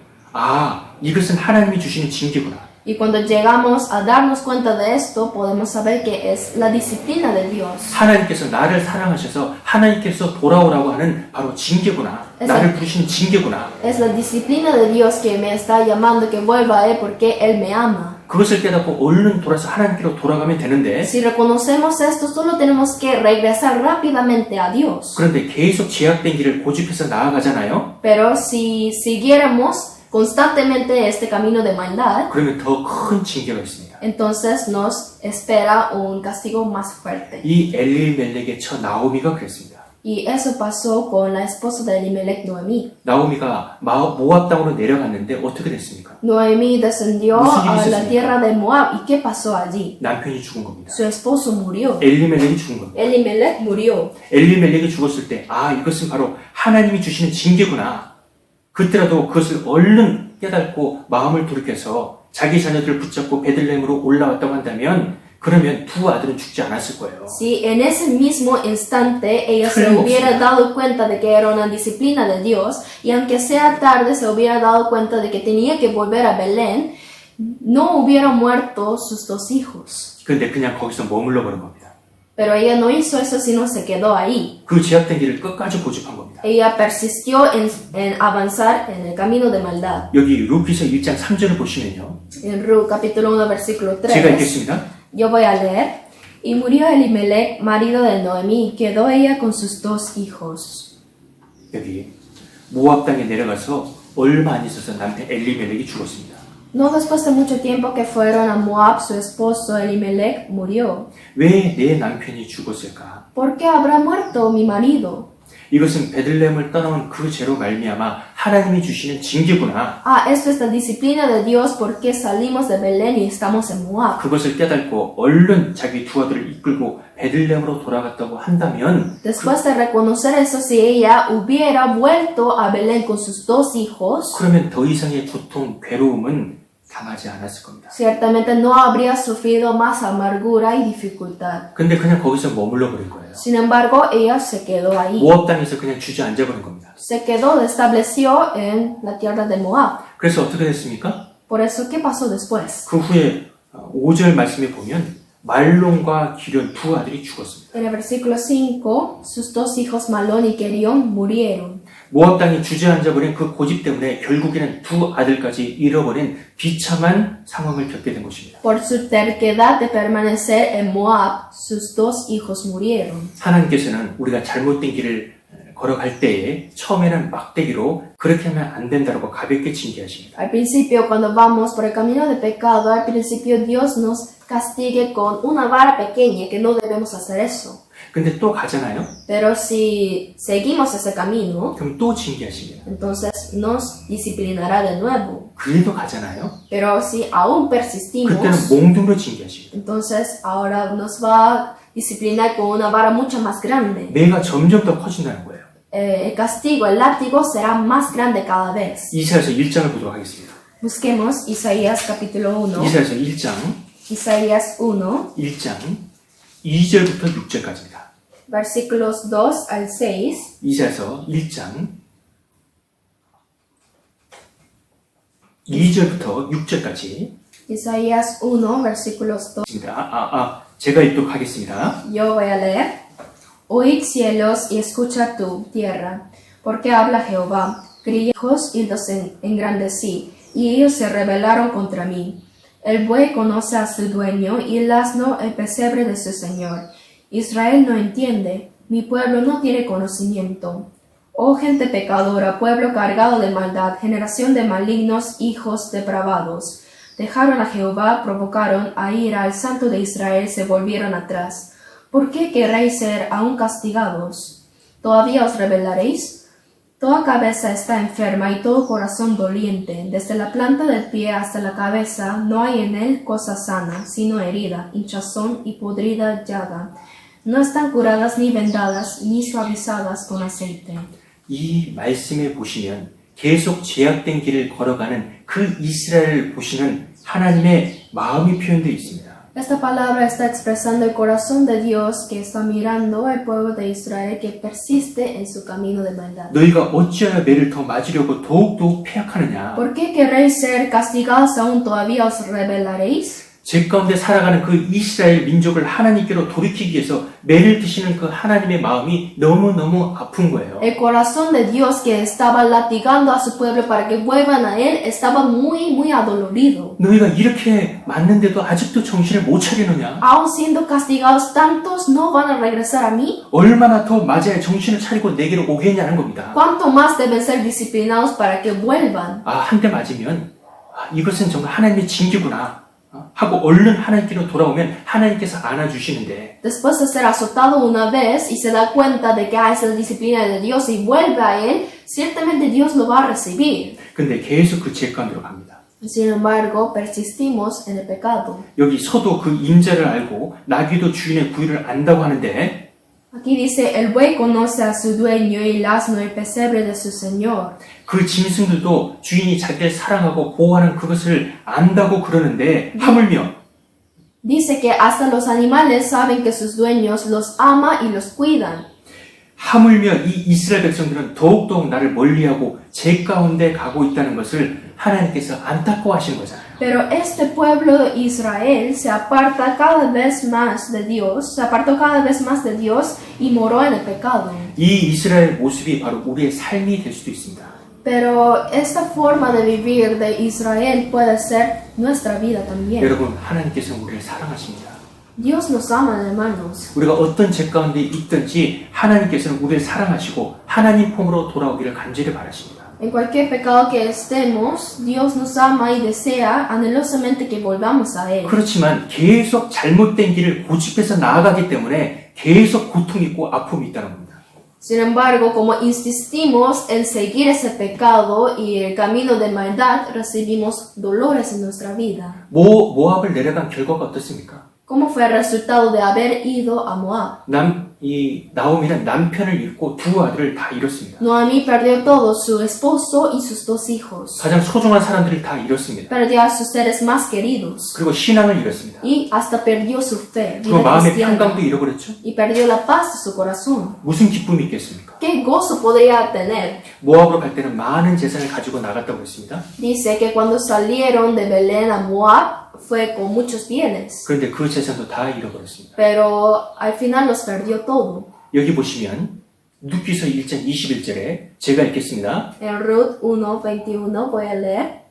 이것은 하나님이 주시는 징계구나. Y cuando llegamos a darnos cuenta de esto, podemos saber que es la disciplina de Dios. 하나님께서 나를 사랑하셔서 하나님께서 돌아오라고 하는 바로 징계구나. 나를 부르시는 징계구나. Es la disciplina de Dios que me está llamando que vuelva a Él porque Él me ama. 그것을 깨닫고 얼른 돌아서 하나님께로 돌아가면 되는데 Si reconocemos esto, solo tenemos que regresar rápidamente a Dios. 그런데 계속 제약된 길을 고집해서 나아가잖아요. Pero si siguiéramos constantemente este camino de maldad, 그러면 더 큰 징계가 있습니다. entonces nos espera un castigo más fuerte. 이 엘리멜렉의 처 나오미가 그랬습니다. Y eso pasó con la esposa de Elimelech, Noemí. 나오미가 모압 땅으로 내려갔는데 어떻게 됐습니까? Noemí descendió a la tierra de Moab. ¿Y qué pasó allí? 남편이 죽은 겁니다. Su esposo murió. 엘리멜렉이 죽은 겁니다. Elimelech murió. 엘리멜렉이 죽었을 때 이것은 바로 하나님이 주시는 징계구나. 그때라도 그것을 얼른 깨닫고 마음을 돌이켜서 자기 자녀들을 붙잡고 베들레헴으로 올라왔다고 한다면 그러면 두 아들은 죽지 않았을 거예요. Si en ese mismo instante ella se hubiera dado cuenta de que era una disciplina de Dios y aunque sea tarde se hubiera dado cuenta de que tenía que volver a Belén, no hubiera muerto sus dos hijos. 그런데 그냥 거기서 머물러 버린 겁니다. Pero ella no hizo eso, sino se quedó ahí. 그 제약된 길을 끝까지 고집한 겁니다. Ella persistió en avanzar en el camino de maldad. 여기 루키서 1장 3절을 보시면요. En Ruth capítulo 1 versículo 3. 제가 읽겠습니다. Yo voy a leer. Y murió Elimelech, marido de Noemí, y quedó ella con sus dos hijos. 여기 모압 땅에 내려가서 얼마 안 있어서 남편 엘리멜렉이 죽었습니다. No después de mucho tiempo que fueron a Moab, su esposo Elimelech murió. 왜 내 남편이 죽었을까? ¿Por qué habrá muerto mi marido? 이것은 베들레헴을 떠나온 그 죄로 말미암아 하나님이 주시는 징계구나. Esto es la disciplina de Dios porque salimos de Belén y estamos en Moab. 그것을 깨닫고 얼른 자기 두 아들을 이끌고 베들레헴으로 돌아갔다고 한다면 Después de reconocer eso, si ella hubiera vuelto a Belén con sus dos hijos, 그러면 더 이상의 고통, 괴로움은 당하지 않았을 겁니다. ciertamente no habría sufrido más amargura y dificultad. 근데 그냥 거기서 머물러 버린 거예요. Sin embargo, ella se quedó ahí. 모압 땅에서 그냥 주저앉아 버린 겁니다. Se quedó, estableció en la tierra de Moab. 그래서 어떻게 됐습니까? Por eso, ¿qué pasó después? 그 후에 5절 말씀에 보면 말론과 기련 두 아들이 죽었습니다. En el versículo 5, sus dos hijos Malón y Querión murieron. 모압 땅이 주저앉아 버린 그 고집 때문에 결국에는 두 아들까지 잃어버린 비참한 상황을 겪게 된 것입니다. Por su terquedad de permanecer en Moab, sus dos hijos murieron. 하나님께서는 우리가 잘못된 길을 걸어갈 때에 처음에는 막대기로 그렇게 하면 안 된다고 가볍게 징계하십니다. Al principio, cuando vamos por el camino de pecado, al principio Dios nos castigue con una vara pequeña, que no debemos hacer eso. 근데 또 가잖아요? Pero si seguimos ese camino, 그럼 또 징계하십니다. entonces nos disciplinará de nuevo. 그래도 가잖아요? Pero si aún 그때는 persistimos, 몽둥으로 징계하십니다. entonces ahora nos va a disciplinar con una vara mucho más grande. 내가 점점 더 커진다는 거예요. El castigo, el látigo será más grande cada vez. 이사야서 1장을 보도록 하겠습니다. Busquemos Isaías capítulo 1. 이사야서 1장, Isaías 1, 1장 2절부터 6절까지입니다. versículos 2 al 6. 이사야서 1장 2절부터 6절까지 Isaías 1, versículos 2. 있습니다. 제가 읽도록 하겠습니다. Yo voy a leer. Oíd cielos y escucha tú, tierra, porque habla Jehová. Crié hijos y los engrandecí, y ellos se rebelaron contra mí. El buey conoce a su dueño, y el asno el pesebre de su señor. Israel no entiende, Mi pueblo no tiene conocimiento. Oh gente pecadora, pueblo cargado de maldad, generación de malignos, hijos depravados. Dejaron a Jehová, provocaron a ira al Santo de Israel, se volvieron atrás. ¿Por qué querréis ser aún castigados? ¿Todavía os rebelaréis? Toda cabeza está enferma y todo corazón doliente. Desde la planta del pie hasta la cabeza no hay en él cosa sana, sino herida, hinchazón y podrida llaga. No están curadas ni vendadas ni suavizadas con aceite. 이 말씀에 보시면 계속 죄악된 길을 걸어가는 그 이스라엘을 보시는 하나님의 마음이 표현되어 있습니다. Esta palabra está expresando el corazón de Dios que está mirando al pueblo de Israel que persiste en su camino de maldad. 너희가 어찌하여 매를 더 맞으려고 더욱더욱 패역하느냐. ¿Por qué queréis ser castigados aún todavía os rebelaréis? 제 가운데 살아가는 그 이스라엘 민족을 하나님께로 돌이키기 위해서 매를 드시는 그 하나님의 마음이 너무너무 아픈 거예요. El corazón de Dios que estaba latigando a su pueblo para que vuelvan a él estaba muy adolorido. 너희가 이렇게 맞는데도 아직도 정신을 못 차리느냐? Aún siendo castigados tantos no van a regresar a mí. 얼마나 더 맞아야 정신을 차리고 내게로 오겠냐는 겁니다. ¿Cuánto más deben ser disciplinados para que vuelvan? 한 대 맞으면 이것은 정말 하나님의 징계구나 하고 얼른 하나님께로 돌아오면 하나님께서 안아주시는데 Después de ser azotado una vez y se da cuenta de que es la disciplina de Dios y vuelve a él, ciertamente Dios lo va a recibir. 근데 계속 그 죄 가운데로 갑니다. Sin embargo, persistimos en el pecado. 여기 소도 그 임자를 알고 나귀도 주인의 부위를 안다고 하는데 Aquí dice, el buey conoce a su dueño y el asno el pesebre de su señor. 그 짐승들도 주인이 자기를 사랑하고 보호하는 그것을 안다고 그러는데 하물며 Dice que hasta los animales saben que sus dueños los ama y los cuidan. 하물며 이 이스라엘 백성들은 더욱더욱 나를 멀리하고 죄 가운데 가고 있다는 것을 하나님께서 안타까워하시는 거잖아요. Pero este pueblo de Israel se aparta cada vez más de Dios, se apartó cada vez más de Dios y moró en el pecado. 이 이스라엘 모습이 바로 우리의 삶이 될 수도 있습니다. Pero esta forma de vivir de Israel puede ser nuestra vida también. 여러분, 하나님께서 우리를 사랑하십니다. Dios nos ama, hermanos. 우리가 어떤 죄 가운데 있든지 하나님께서는 우리를 사랑하시고 하나님 품으로 돌아오기를 간절히 바라십니다. En cualquier pecado que estemos, Dios nos ama y desea anhelosamente que volvamos a Él. 그렇지만 계속 잘못된 길을 고집해서 나아가기 때문에 계속 고통이 있고 아픔이 있다는 겁니다. Sin embargo, como insistimos en seguir ese pecado y el camino de maldad, recibimos dolores en nuestra vida. 모압을 내려간 결과가 어떻습니까? ¿Cómo fue el resultado de haber ido a Moab? 이 나오미는 남편을 잃고 두 아들을 다 잃었습니다. Noemí perdió todo, su esposo y sus dos hijos. 가장 소중한 사람들을 다 잃었습니다. Perdió a sus seres más queridos. 그리고 신앙을 잃었습니다. Y hasta perdió su fe, 그리고 vida 마음의 cristiana. 평강도 잃어버렸죠. Y perdió la paz de su corazón. 무슨 기쁨이 있겠습니까? ¿Qué gozo podría tener? 모압으로 갈 때는 많은 재산을 가지고 나갔다고 했습니다. Dice que cuando salieron de Belén a Moab fue con muchos bienes, 그런데 그 재산도 다 잃어버렸습니다. pero al final los perdió todo. 여기 보시면 룻기서 1장 21절에 제가 읽겠습니다. En Ruth 1:21 voy a leer.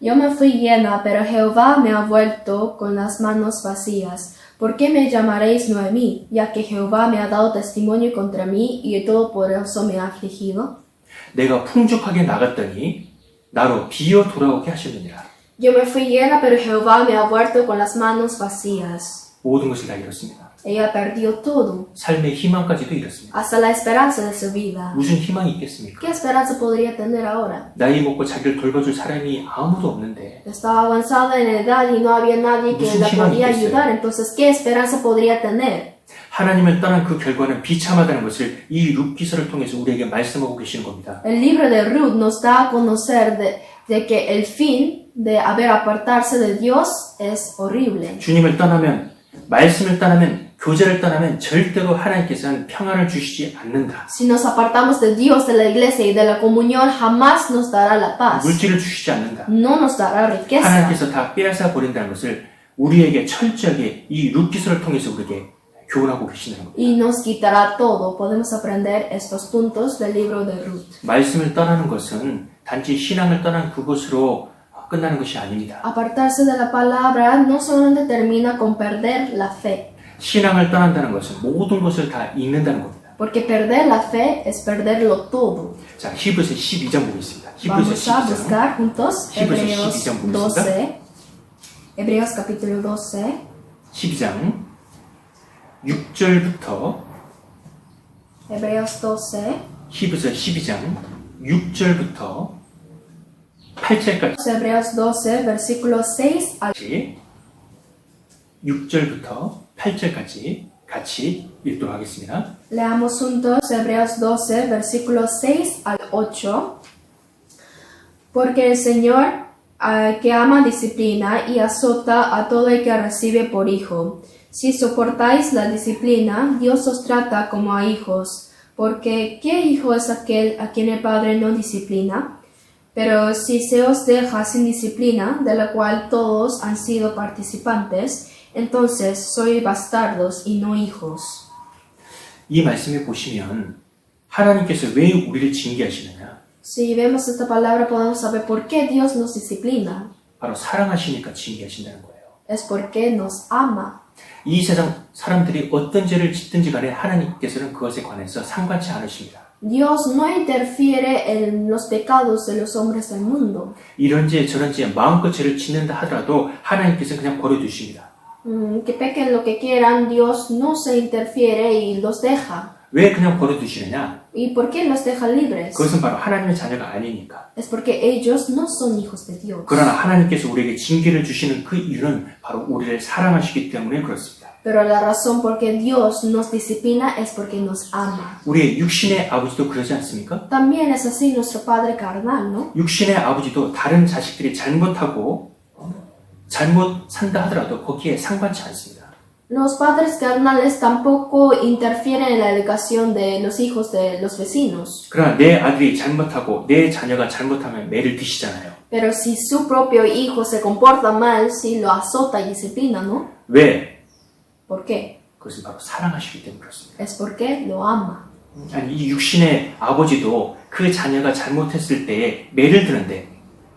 Yo me fui llena, pero Jehová me ha vuelto con las manos vacías. ¿Por qué me llamaréis Noemí, ya que Jehová me ha dado testimonio contra mí y el Todopoderoso me ha afligido? 내가 풍족하게 나갔더니 나로 비어 돌아오게 하셨느니라. Yo me fui llena, pero Jehová me ha vuelto con las manos vacías. 모든 것을 다 잃었습니다. Ella perdió todo, 삶의 희망까지도 잃었습니다. hasta la esperanza de su vida. 무슨 희망이 있겠습니까? ¿Qué esperanza podría tener ahora? 나이 먹고 자기를 돌봐줄 사람이 아무도 없는데 Estaba avanzada en edad y no había nadie que 무슨 la 희망이 podía 있겠어요? ayudar, entonces ¿qué esperanza podría tener? 하나님을 떠난 그 결과는 비참하다는 것을 이 룻기서를 통해서 우리에게 말씀하고 계시는 겁니다. El libro de Ruth nos da a conocer de que el fin de haber apartarse de Dios es horrible. 주님을 떠나면, 말씀을 떠나면, 교제를 떠나면 절대로 하나님께서는 평안을 주시지 않는다. Si nos apartamos de Dios, de la iglesia y de la comunión, jamás nos dará la paz. 물질을 주시지 않는다. No nos dará riqueza. 하나님께서 다 빼앗아 버린다는 것을 우리에게 철저하게 이 룻기서를 통해서 우리에게 교훈하고 계시는 겁니다. Y nos quitará todo. Podemos aprender estos puntos del libro de Ruth. 말씀을 떠나는 것은 단지 신앙을 떠난 그것으로 끝나는 것이 아닙니다. Apartarse de la palabra no solamente termina con perder la fe. 신앙을 떠난다는 것은 모든 것을 다 잃는다는 겁니다. porque perder la fe es perderlo todo. 자, 히브리서 12장 보겠습니다. 히브리서 Vamos a 12장. buscar juntos Hebreos Hebreos 12 12, Hebreos capítulo 12, 12장 6절부터 Hebreos 12, 히브리서 12장 6절부터 8절까지 Hebreos 12, versículos 6 al 6절부터 8절까지 같이 읽도록 하겠습니다. Leamos juntos Hebreos 12, versículos 6 al 8. Porque el Señor que ama disciplina y azota a todo el que recibe por hijo. Si soportáis la disciplina, Dios os trata como a hijos. Porque ¿qué hijo es aquel a quien el Padre no disciplina? Pero si se os deja sin disciplina, de la cual todos han sido participantes, entonces sois bastardos y no hijos. 이 말씀에 보시면 하나님께서 왜 우리를 징계하시느냐? Si vemos esta palabra podemos saber por qué Dios nos disciplina. 바로 사랑하시니까 징계하신다는 거예요. Es porque nos ama. 이 세상 사람들이 어떤 죄를 짓든지 간에 하나님께서는 그것에 관해서 상관치 않으십니다. Dios no interfiere en los pecados de los hombres del mundo. 이런 죄 저런 죄 마음껏 죄를 짓는다 하더라도 하나님께서는 그냥 버려두십니다. Que pequen lo que quieran, Dios no se interfiere y los deja. 왜 그냥 버려두시느냐? ¿Y por qué los deja libres? 그것은 바로 하나님의 자녀가 아니니까. Es porque ellos no son hijos de Dios. 그러나 하나님께서 우리에게 징계를 주시는 그 이유는 바로 우리를 사랑하시기 때문에 그렇습니다. Pero la razón por qué Dios nos disciplina es porque nos ama. 우리의 육신의 아버지도 그러지 않습니까? También es así nuestro Padre carnal, ¿no? 육신의 아버지도 다른 자식들이 잘못하고 잘못 산다 하더라도 거기에 상관치 않습니다. Los padres carnales tampoco interfieren en la educación de los hijos de los vecinos. 그러나 내 아들이 잘못하고 내 자녀가 잘못하면 매를 드시잖아요. Pero si su propio hijo se comporta mal, si lo azota y disciplina, ¿no? 왜? ¿Por qué? 그것은 바로 사랑하시기 때문에 그렇습니다. Es porque lo ama. 아니, 이 육신의 아버지도 그 자녀가 잘못했을 때에 매를 드는데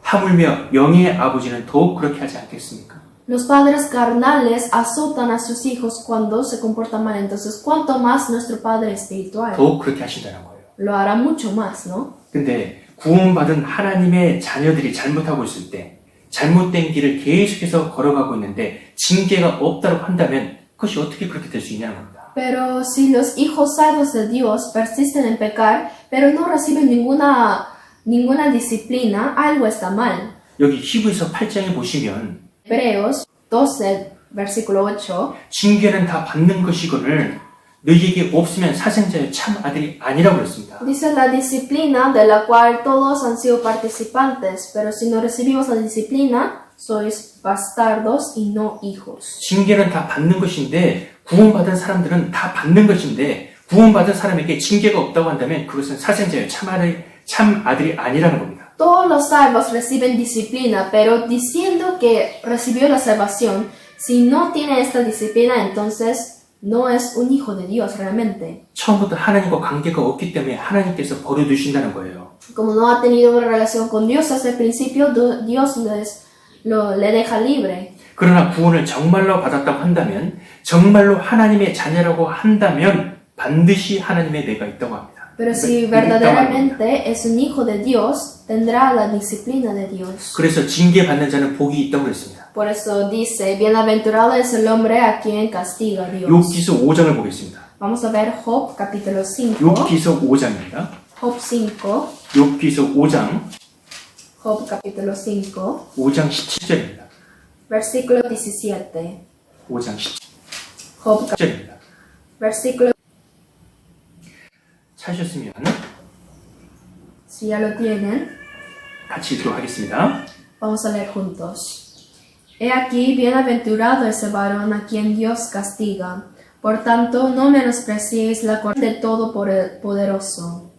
하물며 영의 아버지는 더욱 그렇게 하지 않겠습니까? Los padres carnales azotan a sus hijos cuando se comportan mal. Entonces, ¿cuánto más nuestro Padre espiritual? 더욱 그렇게 하신다는 거예요. Lo hará mucho más, ¿no? 근데 구원받은 하나님의 자녀들이 잘못하고 있을 때 잘못된 길을 계속해서 걸어가고 있는데 징계가 없다고 한다면 그것이 어떻게 그렇게 될 수 있냐는 겁니다. Pero si los hijos salvos de Dios persisten en pecar, pero no reciben ninguna disciplina, algo está mal. 여기 히브리서 8장에 보시면 Hebreos 12, versículo 8. 징계는 다 받는 것이거늘 너희에게 없으면 사생자의 참 아들이 아니라고 그랬습니다. Dice la disciplina de la cual todos han sido participantes, pero si no recibimos la disciplina, sois bastardos y no hijos. 징계는 다 받는 것인데 구원받은 사람들은 다 받는 것인데 구원받은 사람에게 징계가 없다고 한다면 그것은 사생자의 참 아들이 아니라는 겁니다. Todos los salvos reciben disciplina, pero diciendo que recibió la salvación, si no tiene esta disciplina, entonces no es un hijo de Dios realmente. 처음부터 하나님과 관계가 없기 때문에 하나님께서 버려두신다는 거예요. Como no ha tenido una relación con Dios desde el principio, Dios le deja libre. 그러나 구원을 정말로 받았다고 한다면 정말로 하나님의 자녀라고 한다면 반드시 하나님의 뇌가 있다고 합니다. Pero si verdaderamente es un hijo de Dios, tendrá la disciplina de Dios. 그래서 징계받는 자는 복이 있다고 그랬습니다. Por eso dice, bienaventurado es el hombre a quien castiga Dios. 욥기서 5장을 보겠습니다. Vamos a ver Job capítulo 5. 욥기서 5장입니다. Job 5. 욥기서 5장 Job capítulo 5. 5장 17절입니다. Versículo 17. 5장 17절입니다. Job versículo. 찾으셨으면 Si ya lo tienen, 같이 읽도록 하겠습니다. vamos a leer juntos. He aquí, bienaventurado ese varón a quien Dios castiga. Por tanto, no menospreciéis la corte del Todopoderoso.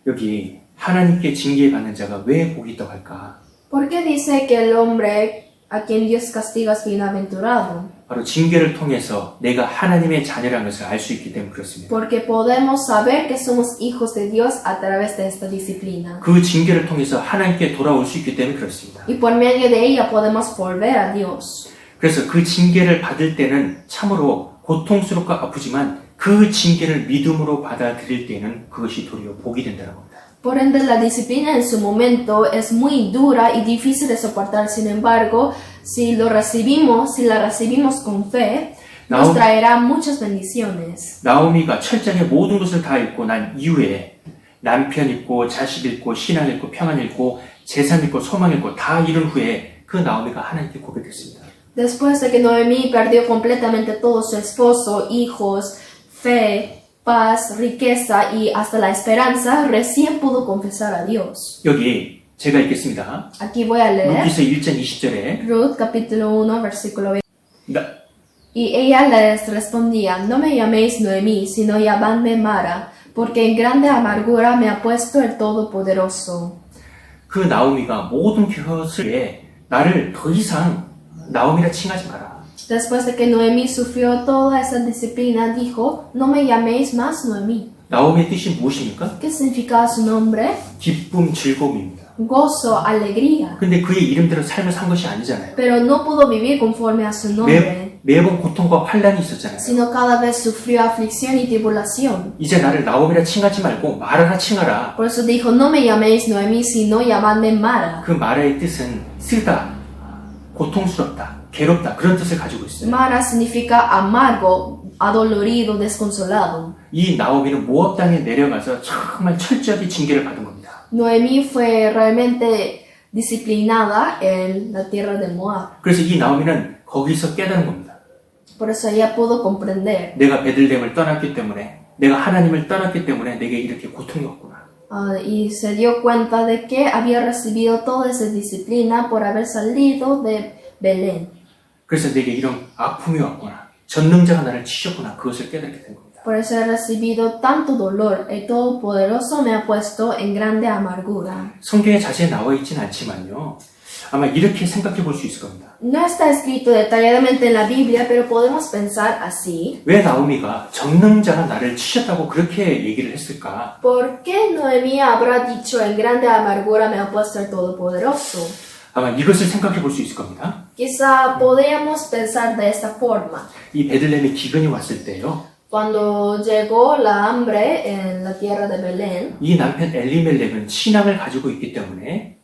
여기 하나님께 징계받는 자가 왜 복이 있다고 할까? ¿Por qué dice que el hombre a quien Dios castiga es bienaventurado? 바로 징계를 통해서 내가 하나님의 자녀라는 것을 알 수 있기 때문에 그렇습니다. Porque podemos saber que somos hijos de Dios a través de esta disciplina. 그 징계를 통해서 하나님께 돌아올 수 있기 때문에 그렇습니다. Y por medio de ella podemos volver a Dios. 그래서 그 징계를 받을 때는 참으로 고통스럽고 아프지만 그 징계를 믿음으로 받아들일 때는 그것이 도리어 복이 된다는 겁니다. Por ende, la disciplina en su momento es muy dura y difícil de soportar. Sin embargo, si la recibimos con fe, nos traerá muchas bendiciones. 나오미가 철장에 모든 것을 다 잃고 난 이후에 남편 잃고 자식 잃고 신앙 잃고 평안 잃고 재산 잃고 소망 잃고 다 잃은 후에 그 나오미가 하나님께 고백했습니다. Después de que Noemí perdió completamente todo, su esposo, hijos, fe, paz, riqueza y hasta la esperanza, recién pudo confesar a Dios. 여기 제가 읽겠습니다. Aquí voy a leer 루키서 1장 20절에 Ruth capítulo 1 versículo 20. Y ella les respondía, no me llaméis Noemí, sino llamadme Mara, porque en grande amargura me ha puesto el Todopoderoso. 그 나오미가 모든 것을 나를 더 이상 나오미라 칭하지 마라. Después de que Noemí sufrió toda esa disciplina, dijo, no me llaméis más Noemí. 나오미의 뜻이 무엇입니까? ¿Qué significa su nombre? 기쁨, 즐거움입니다. Gozo, alegría. 근데 그의 이름대로 삶을 산 것이 아니잖아요. Pero no pudo vivir conforme a su nombre, 매번 고통과 환란이 있었잖아요. sino cada vez sufrió aflicción y tribulación. 이제 나를 나오미라 칭하지 말고 마라라 칭하라. Por eso dijo, no me llaméis Noemí, sino llamadme Mara. 그 마라의 뜻은 쓰다, 고통스럽다, 괴롭다 그런 뜻을 가지고 있어요. Mara significa amargo, adolorido, desconsolado. 이 나오미는 모압 땅에 내려가서 정말 철저하게 징계를 받은 겁니다. Noemí fue realmente disciplinada en la tierra de Moab. 그래서 이 나오미는 거기서 깨달은 겁니다. Por eso ella pudo comprender. 내가 베들레헴을 떠났기 때문에, 내가 하나님을 떠났기 때문에 내게 이렇게 고통이 왔구나. Y se dio cuenta de que había recibido toda esa disciplina por haber salido de Belén. 그래서 내게 이런 아픔이 왔구나. 전능자가 나를 치셨구나. 그것을 깨닫게 된 겁니다. Por eso he recibido tanto dolor. El Todopoderoso me ha puesto en grande amargura. 성경에 자세히 나와 있진 않지만요. 아마 이렇게 생각해 볼 수 있을 겁니다. No está escrito detalladamente en la Biblia, pero podemos pensar así. 왜 나오미가 전능자가 나를 치셨다고 그렇게 얘기를 했을까? ¿Por qué Noemí habrá dicho en grande amargura me ha puesto el Todopoderoso? 아마 이것을 생각해 볼 수 있을 겁니다. Quizá podríamos pensar de esta forma. 이 베들레헴에 기근이 왔을 때요. Cuando llegó la hambre en la tierra de Belén, 이 남편 엘리멜렉은 신앙을 가지고 있기 때문에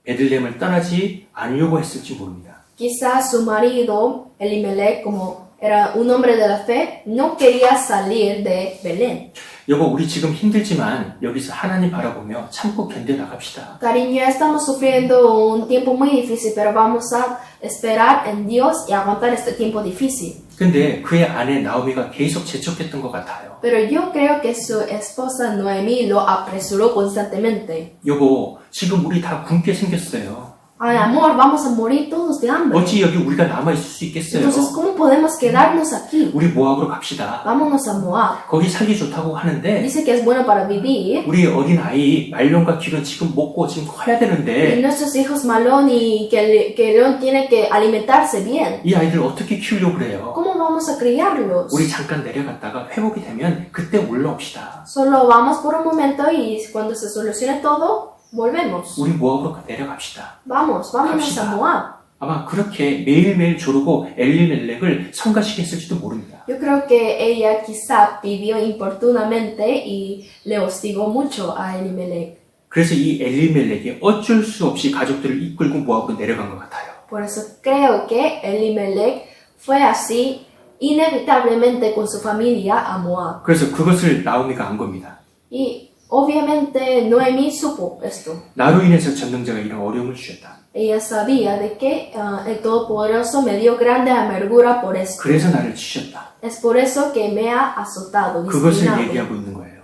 베들레헴을 떠나지 않으려고 했을지 모릅니다. quizá su marido, Elimelech, como era un hombre de la fe, no quería salir de Belén. 여보, 우리 지금 힘들지만 여기서 하나님 바라보며 참고 견뎌나갑시다. Cariño, estamos sufriendo un tiempo muy difícil, pero vamos a esperar en Dios y aguantar este tiempo difícil. 근데 그의 아내 나오미가 계속 재촉했던 것 같아요. Pero yo creo que su esposa Noemí lo apresuró constantemente. 여보, 지금 우리 다 굶게 생겼어요. Ay, amor, vamos a morir todos de hambre. 어찌 여기 우리가 남아있을 수 있겠어요? Entonces, ¿cómo podemos quedarnos aquí? 우리 모압으로 갑시다. Vámonos a Moab. 거기 살기 좋다고 하는데 Dice que es bueno para vivir. 우리 어린 아이 말론과 기론 지금 먹고 지금 커야 Y 되는데 nuestros hijos Malón y que León tiene que alimentarse bien. 이 아이들 어떻게 키우려고 그래요? ¿Cómo vamos a criarlos? 우리 잠깐 내려갔다가 회복이 되면 그때 올라옵시다. Solo vamos por un momento y cuando se solucione todo, volvemos. 우리 모압으로 내려갑시다. Vámonos 갑시다. a Moab. 아마 그렇게 매일매일 조르고 엘리멜렉을 성가시게 했을지도 모릅니다. Yo creo que ella quizá pidió importunamente y le hostigó mucho a Elimelech. 그래서 이 엘리멜렉이 어쩔 수 없이 가족들을 이끌고 모압으로 내려간 것 같아요. Por eso creo que Elimelech fue así inevitablemente con su familia a Moab. 그래서 그것을 나오미가 안 겁니다. Y obviamente Noemí supo esto. 나로 인해서 전능자가 이런 어려움을 주셨다. Ella sabía de que el Todopoderoso me dio grande amargura por esto. 그래서 나를 치셨다. Es por eso que me ha azotado, 그것을 disciplinado. 얘기하고 있는 거예요.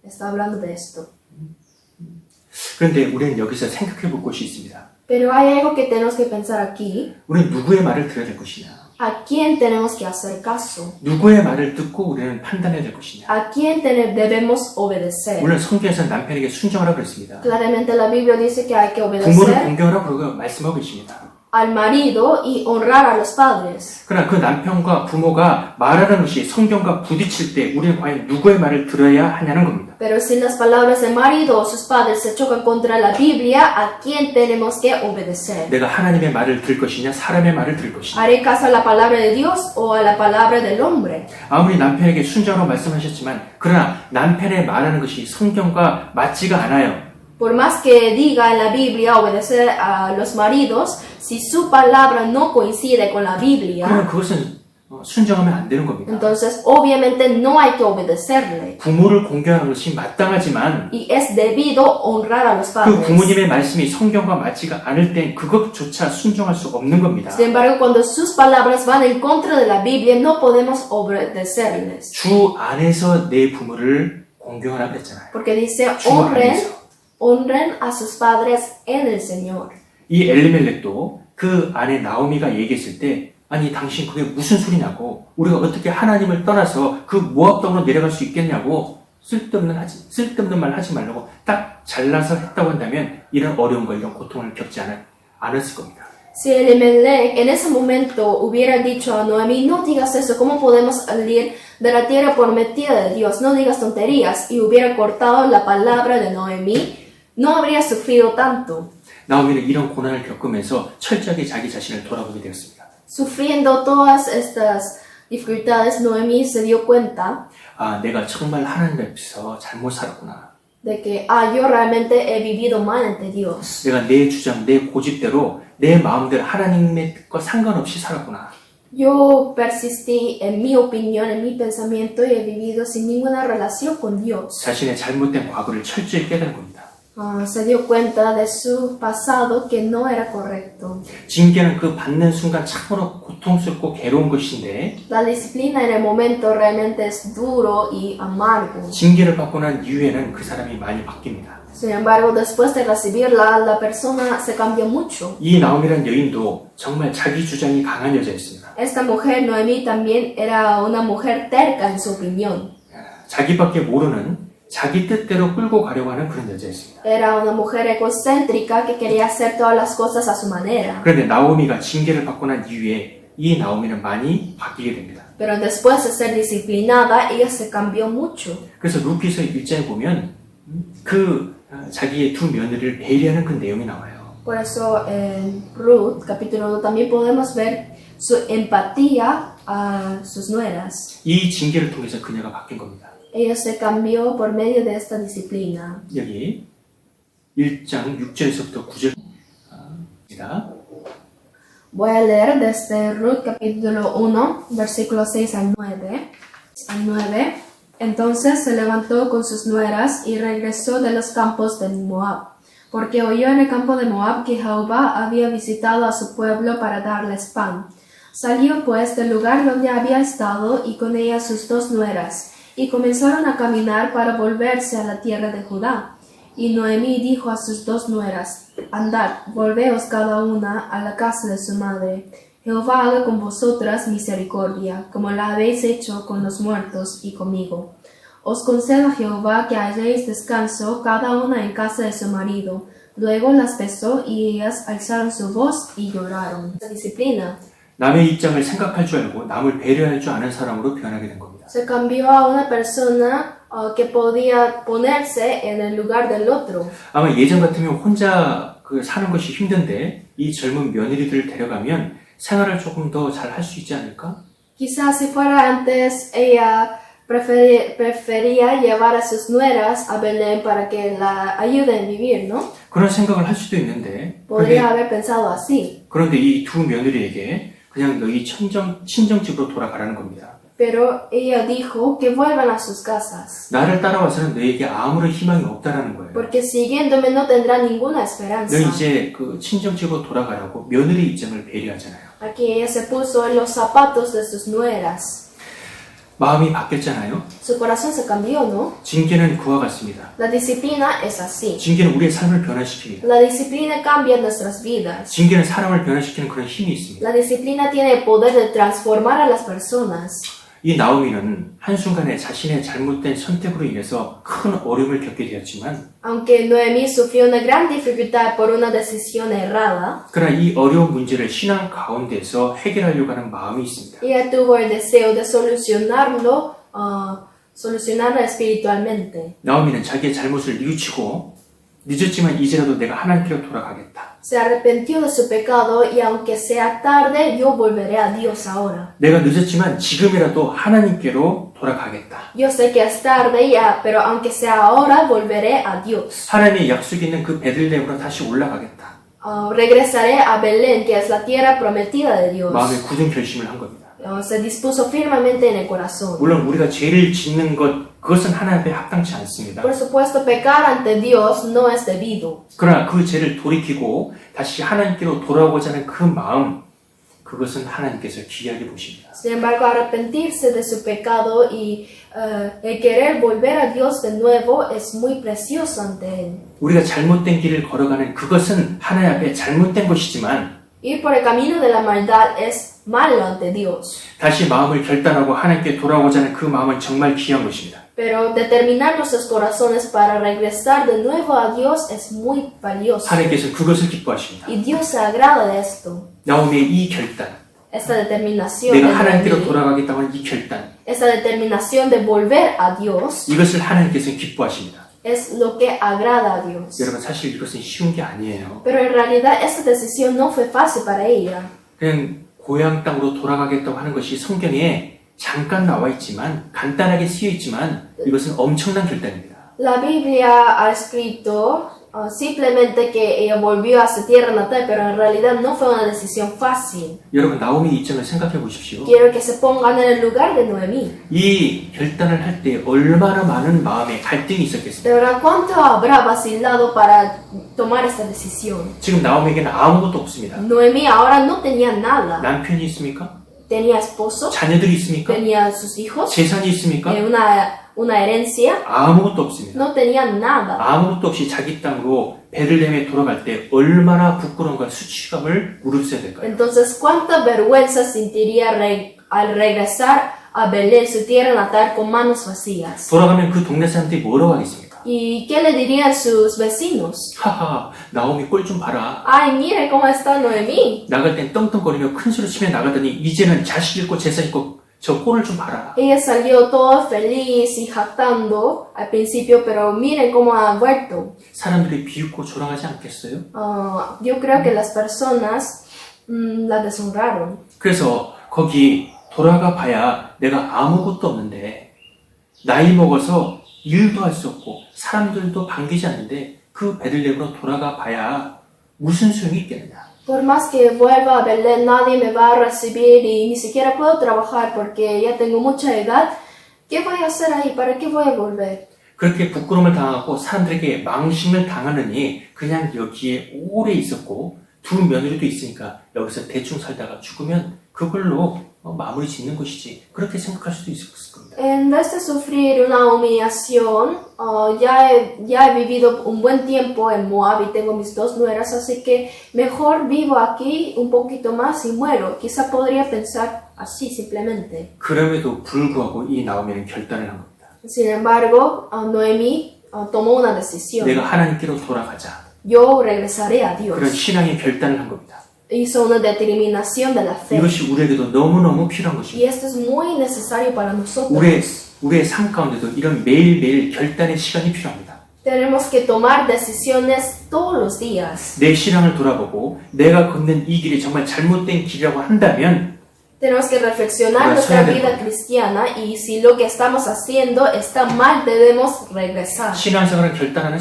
Está hablando de esto. 그런데 우리는 여기서 생각해 볼 것이 있습니다. Pero hay algo que tenemos que pensar aquí. 우리는 누구의 말을 들어야 될 것이냐? ¿A quién tenemos que hacer caso? 누구의 말을 듣고 우리는 판단해야 될 것이냐? ¿A quién debemos obedecer? 물론 성경에서 남편에게 순종하라고 그랬습니다. Claramente la Biblia dice que hay que 부모를 obedecer 공경하라고 말씀하고 계십니다. al marido y honrar a los padres. 그러나 그 남편과 부모가 말하는 것이 성경과 부딪힐 때 우리는 과연 누구의 말을 들어야 하냐는 겁니다. Pero si las palabras del marido o sus padres se chocan contra la Biblia, ¿a quién tenemos que obedecer? 내가 하나님의 말을 들을 것이냐 사람의 말을 들을 것이냐. ¿Haré caso a la palabra de Dios o a la palabra del hombre? 아무리 남편에게 순종하라고 말씀하셨지만 그러나 남편의 말하는 것이 성경과 맞지가 않아요. Por más que diga en la Biblia obedecer a los maridos, si su palabra no coincide con la 그러면 Biblia, 그것은 순종하면 안 되는 겁니다. entonces obviamente no hay que obedecerle. 부모를 공경하는 것이 마땅하지만 Y es debido honrar a los 그 padres. 부모님의 말씀이 성경과 맞지가 않을 땐 그것조차 순종할 수 없는 겁니다. Sin embargo, cuando sus palabras van en contra de la Biblia, no podemos obedecerles. 주 안에서 내 부모를 공경하라 그랬잖아요. Porque dice, 주 안에서. honren a sus padres en el Señor. 이 엘리멜렉도 그 안에 나오미가 얘기했을 때 아니 당신 그게 무슨 소리냐고 우리가 어떻게 하나님을 떠나서 그 모압 땅으로 내려갈 수 있겠냐고 쓸데없는 말 하지 말라고 딱 잘라서 했다고 한다면 이런 어려움과 이런 고통을 겪지 않았을 겁니다. Si Elimelech en ese momento hubiera dicho a Noemí, no digas eso, ¿cómo podemos salir de la tierra prometida de Dios? No digas tonterías, y hubiera cortado la palabra de Noemí, no habría sufrido tanto. 나오미는 이런 고난을 겪으면서 철저하게 자기 자신을 돌아보게 되었습니다. Sufriendo todas estas dificultades, Noemí se dio cuenta 아, 내가 정말 하나님 앞에서 잘못 살았구나. de que, yo realmente he vivido mal ante Dios. 내가 내 주장, 내 고집대로 내 마음대로 하나님의 뜻과 상관없이 살았구나. Yo persistí en mi opinión, en mi pensamiento, y he vivido sin ninguna relación con Dios. 자신의 잘못된 과거를 철저히 깨달은 겁니다. Se dio cuenta de su pasado que no era correcto. 징계는 그 받는 순간 참으로 고통스럽고 괴로운 것인데 La disciplina en el momento realmente es duro y amargo. 징계를 받고 난 이후에는 그 사람이 많이 바뀝니다. Sin embargo, después de recibirla, la persona se cambia mucho. 이 나오미란 여인도 정말 자기 주장이 강한 여자였습니다. Esta mujer, Noemí, también era una mujer terca en su opinión. 자기밖에 모르는 자기 뜻대로 끌고 가려고 하는 그런 여자였습니다. Era una mujer egocéntrica que quería hacer todas las cosas a su manera. 그런데 나오미가 징계를 받고 난 이후에 이 나오미는 많이 바뀌게 됩니다. Pero después de ser disciplinada, ella se cambió mucho. 그래서 루키서 1장에 보면 그 자기의 두 며느리를 배려하는 그 내용이 나와요. Por eso en Ruth, capítulo 1, también podemos ver su empatía a sus nueras. 이 징계를 통해서 그녀가 바뀐 겁니다. Ella se cambió por medio de esta disciplina. 여기 1장 6절에서부터 9절입니다. Voy a leer desde Ruth capítulo 1, versículos 6 al 9. Entonces se levantó con sus nueras y regresó de los campos de Moab, porque oyó en el campo de Moab que Jehová había visitado a su pueblo para darles pan. Salió pues del lugar donde había estado y con ella sus dos nueras, y comenzaron a caminar para volverse a la tierra de Judá. Y Noemí dijo a sus dos nueras, andad, volveos cada una a la casa de su madre. Jehová haga con vosotras misericordia, como la habéis hecho con los muertos y conmigo. Os conceda Jehová que halléis descanso cada una en casa de su marido. Luego las besó y ellas alzaron su voz y lloraron. La disciplina. 남의 입장을 생각할 줄 알고 남을 배려할 줄 아는 사람으로 변하게 된 겁니다. Se cambió a una persona que podía ponerse en el lugar del otro. 아마 예전 같으면 혼자 사는 것이 힘든데 이 젊은 며느리들을 데려가면 생활을 조금 더 잘 할 수 있지 않을까? Quizás si fuera antes, ella prefería llevar a sus nueras a Belén para que la ayuden a vivir, ¿no? 그런 생각을 할 수도 있는데 Podría haber pensado así. 그런데 이 두 며느리에게 그냥 너희 친정집으로 돌아가라는 겁니다. Pero ella dijo que vuelvan a sus casas. 나를 따라와서는 너에게 아무런 희망이 없다라는 거예요. Porque siguiéndome no tendrá ninguna esperanza. 너 이제 그 친정집으로 돌아가라고 며느리 입장을 배려하잖아요. Aquí ella se puso en los zapatos de sus nueras. 마음이 바뀌었잖아요. Su corazón se cambió, ¿no? 징계는 그와 같습니다. La disciplina es así. 징계는 우리의 삶을 변화시킵니다. La disciplina cambia nuestras vidas. 징계는 사람을 변화시키는 그런 힘이 있습니다. La disciplina tiene el poder de transformar a las personas. 이 나오미는 한순간에 자신의 잘못된 선택으로 인해서 큰 어려움을 겪게 되었지만 Aunque Noemí sufrió una gran dificultad por una decisión errada, 그러나 이 어려운 문제를 신앙 가운데서 해결하려고 하는 마음이 있습니다. ella tuvo el deseo de solucionarlo espiritualmente. 나오미는 자기의 잘못을 뉘우치고 늦었지만 이제라도 내가 하나님께로 돌아가겠다. Se arrepintió de su pecado y aunque sea tarde, yo volveré a Dios ahora. 내가 늦었지만 지금이라도 하나님께로 돌아가겠다. Yo sé que es tarde ya, pero aunque sea ahora, volveré a Dios. 하나님의 약속이 있는 그 베들레헴으로 다시 올라가겠다. Regresaré a Belén, que es la tierra prometida de Dios. 마음에 굳은 결심을 한 겁니다. Se dispuso firmemente en el corazón. 물론 우리가 죄를 짓는 것 그것은 하나님 앞에 합당치 않습니다. Por supuesto, pecar ante Dios no es debido. 그러나 그 죄를 돌이키고 다시 하나님께로 돌아오고자 하는 그 마음 그것은 하나님께서 귀하게 보십니다. Sin embargo, arrepentirse de su pecado y el querer volver a Dios de nuevo es muy precioso ante Él. 우리가 잘못된 길을 걸어가는 그것은 하나님 앞에 잘못된 것이지만 Ir por el camino de la maldad es malo ante Dios. 다시 마음을 결단하고 하나님께 돌아오고자 하는 그 마음은 정말 귀한 것입니다. Pero determinar nuestros corazones para regresar de nuevo a Dios es muy valioso. 하나님께서 그것을 기뻐하십니다. Y Dios se agrada de esto. 나오미의 이 결단, Esta determinación 내가 de 하나님께로 Noemí, 돌아가겠다고 하는 이 결단, esta determinación de volver a Dios 이것을 하나님께서 기뻐하십니다. es lo que agrada a Dios. 여러분 사실 이것은 쉬운 게 아니에요. Pero en realidad esta decisión no fue fácil para ella. 그냥 고향 땅으로 돌아가겠다고 하는 것이 성경에 잠깐 나와 있지만 간단하게 쓰여 있지만 이것은 엄청난 결단입니다. La Biblia ha escrito simplemente que ella volvió a su tierra natal, pero en realidad no fue una decisión fácil. 여러분 나오미 입장을 생각해 보십시오. Quiero que se pongan en el lugar de Noemí. 이 결단을 할 때 얼마나 많은 마음의 갈등이 있었겠습니까? De verdad, ¿cuánto habrá vacilado para tomar esta decisión? 지금 나오미에게는 아무것도 없습니다. Noemí ahora no tenía nada. 남편이 있습니까? Tenía esposo, 자녀들이 있습니까? tenía sus hijos, 재산이 있습니까? una herencia. 아무것도 없습니다. No tenía nada. 아무것도 없이 자기 땅으로 베들레헴에 돌아갈 때 얼마나 부끄러움과 수치감을 무릅써야 될까요? Entonces, ¿cuánta vergüenza sentiría al regresar a Belén, su tierra natal, con manos vacías? 돌아가면 그 동네 사람들이 뭐라고 하겠습니까? ¿Y qué le dirían sus vecinos? 하하, 나오미 꼴 좀 봐라. Ay, mire cómo está Noemí. 나갈 땐 떵떵거리며 큰 소리 치며 나가더니 이제는 자식 있고 재산 있고 저 꼴을 좀 봐라. Ella salió toda feliz y jactando al principio, pero miren cómo ha vuelto. 사람들이 비웃고 조롱하지 않겠어요? Yo creo que las personas la deshonraron. 그래서 거기 돌아가 봐야 내가 아무것도 없는데 나이 먹어서 일도 할 수 없고 사람들도 반기지 않는데 그 베들레헴으로 돌아가 봐야 무슨 소용이 있겠느냐. Por más que vuelva a Belén, nadie me va a recibir y ni siquiera puedo trabajar porque ya tengo mucha edad. ¿Qué voy a hacer ahí? ¿Para qué voy a volver? 그렇게 부끄러움을 당하고 사람들에게 망신을 당하느니 그냥 여기에 오래 있었고 두 며느리도 있으니까 여기서 대충 살다가 죽으면 그걸로 마무리 짓는 것이지 그렇게 생각할 수도 있을 겁니다. En vez de sufrir una humillación, ya he vivido un buen tiempo en Moab y tengo mis dos nueras, así que mejor vivo aquí un poquito más y muero. Quizá podría pensar así simplemente. 그럼에도 불구하고 이 나오미는 결단을 한 겁니다. Sin embargo, Noemí tomó una decisión. 내가 하나님께로 돌아가자. Yo regresaré a 그런 Dios. 신앙의 결단을 한 겁니다. Hizo una determinación de la fe. 이것이 우리에게도 너무너무 필요한 Y 것입니다. esto es muy necesario para nosotros. 우리의 삶 가운데도 이런 매일매일 결단의 시간이 필요합니다. Tenemos que tomar decisiones todos los días. 내 신앙을 돌아보고 내가 걷는 이 길이 정말 잘못된 길이라고 한다면 Tenemos que reflexionar nuestra vida cristiana y si lo que estamos haciendo está mal, debemos regresar. 신앙생활은 결단하는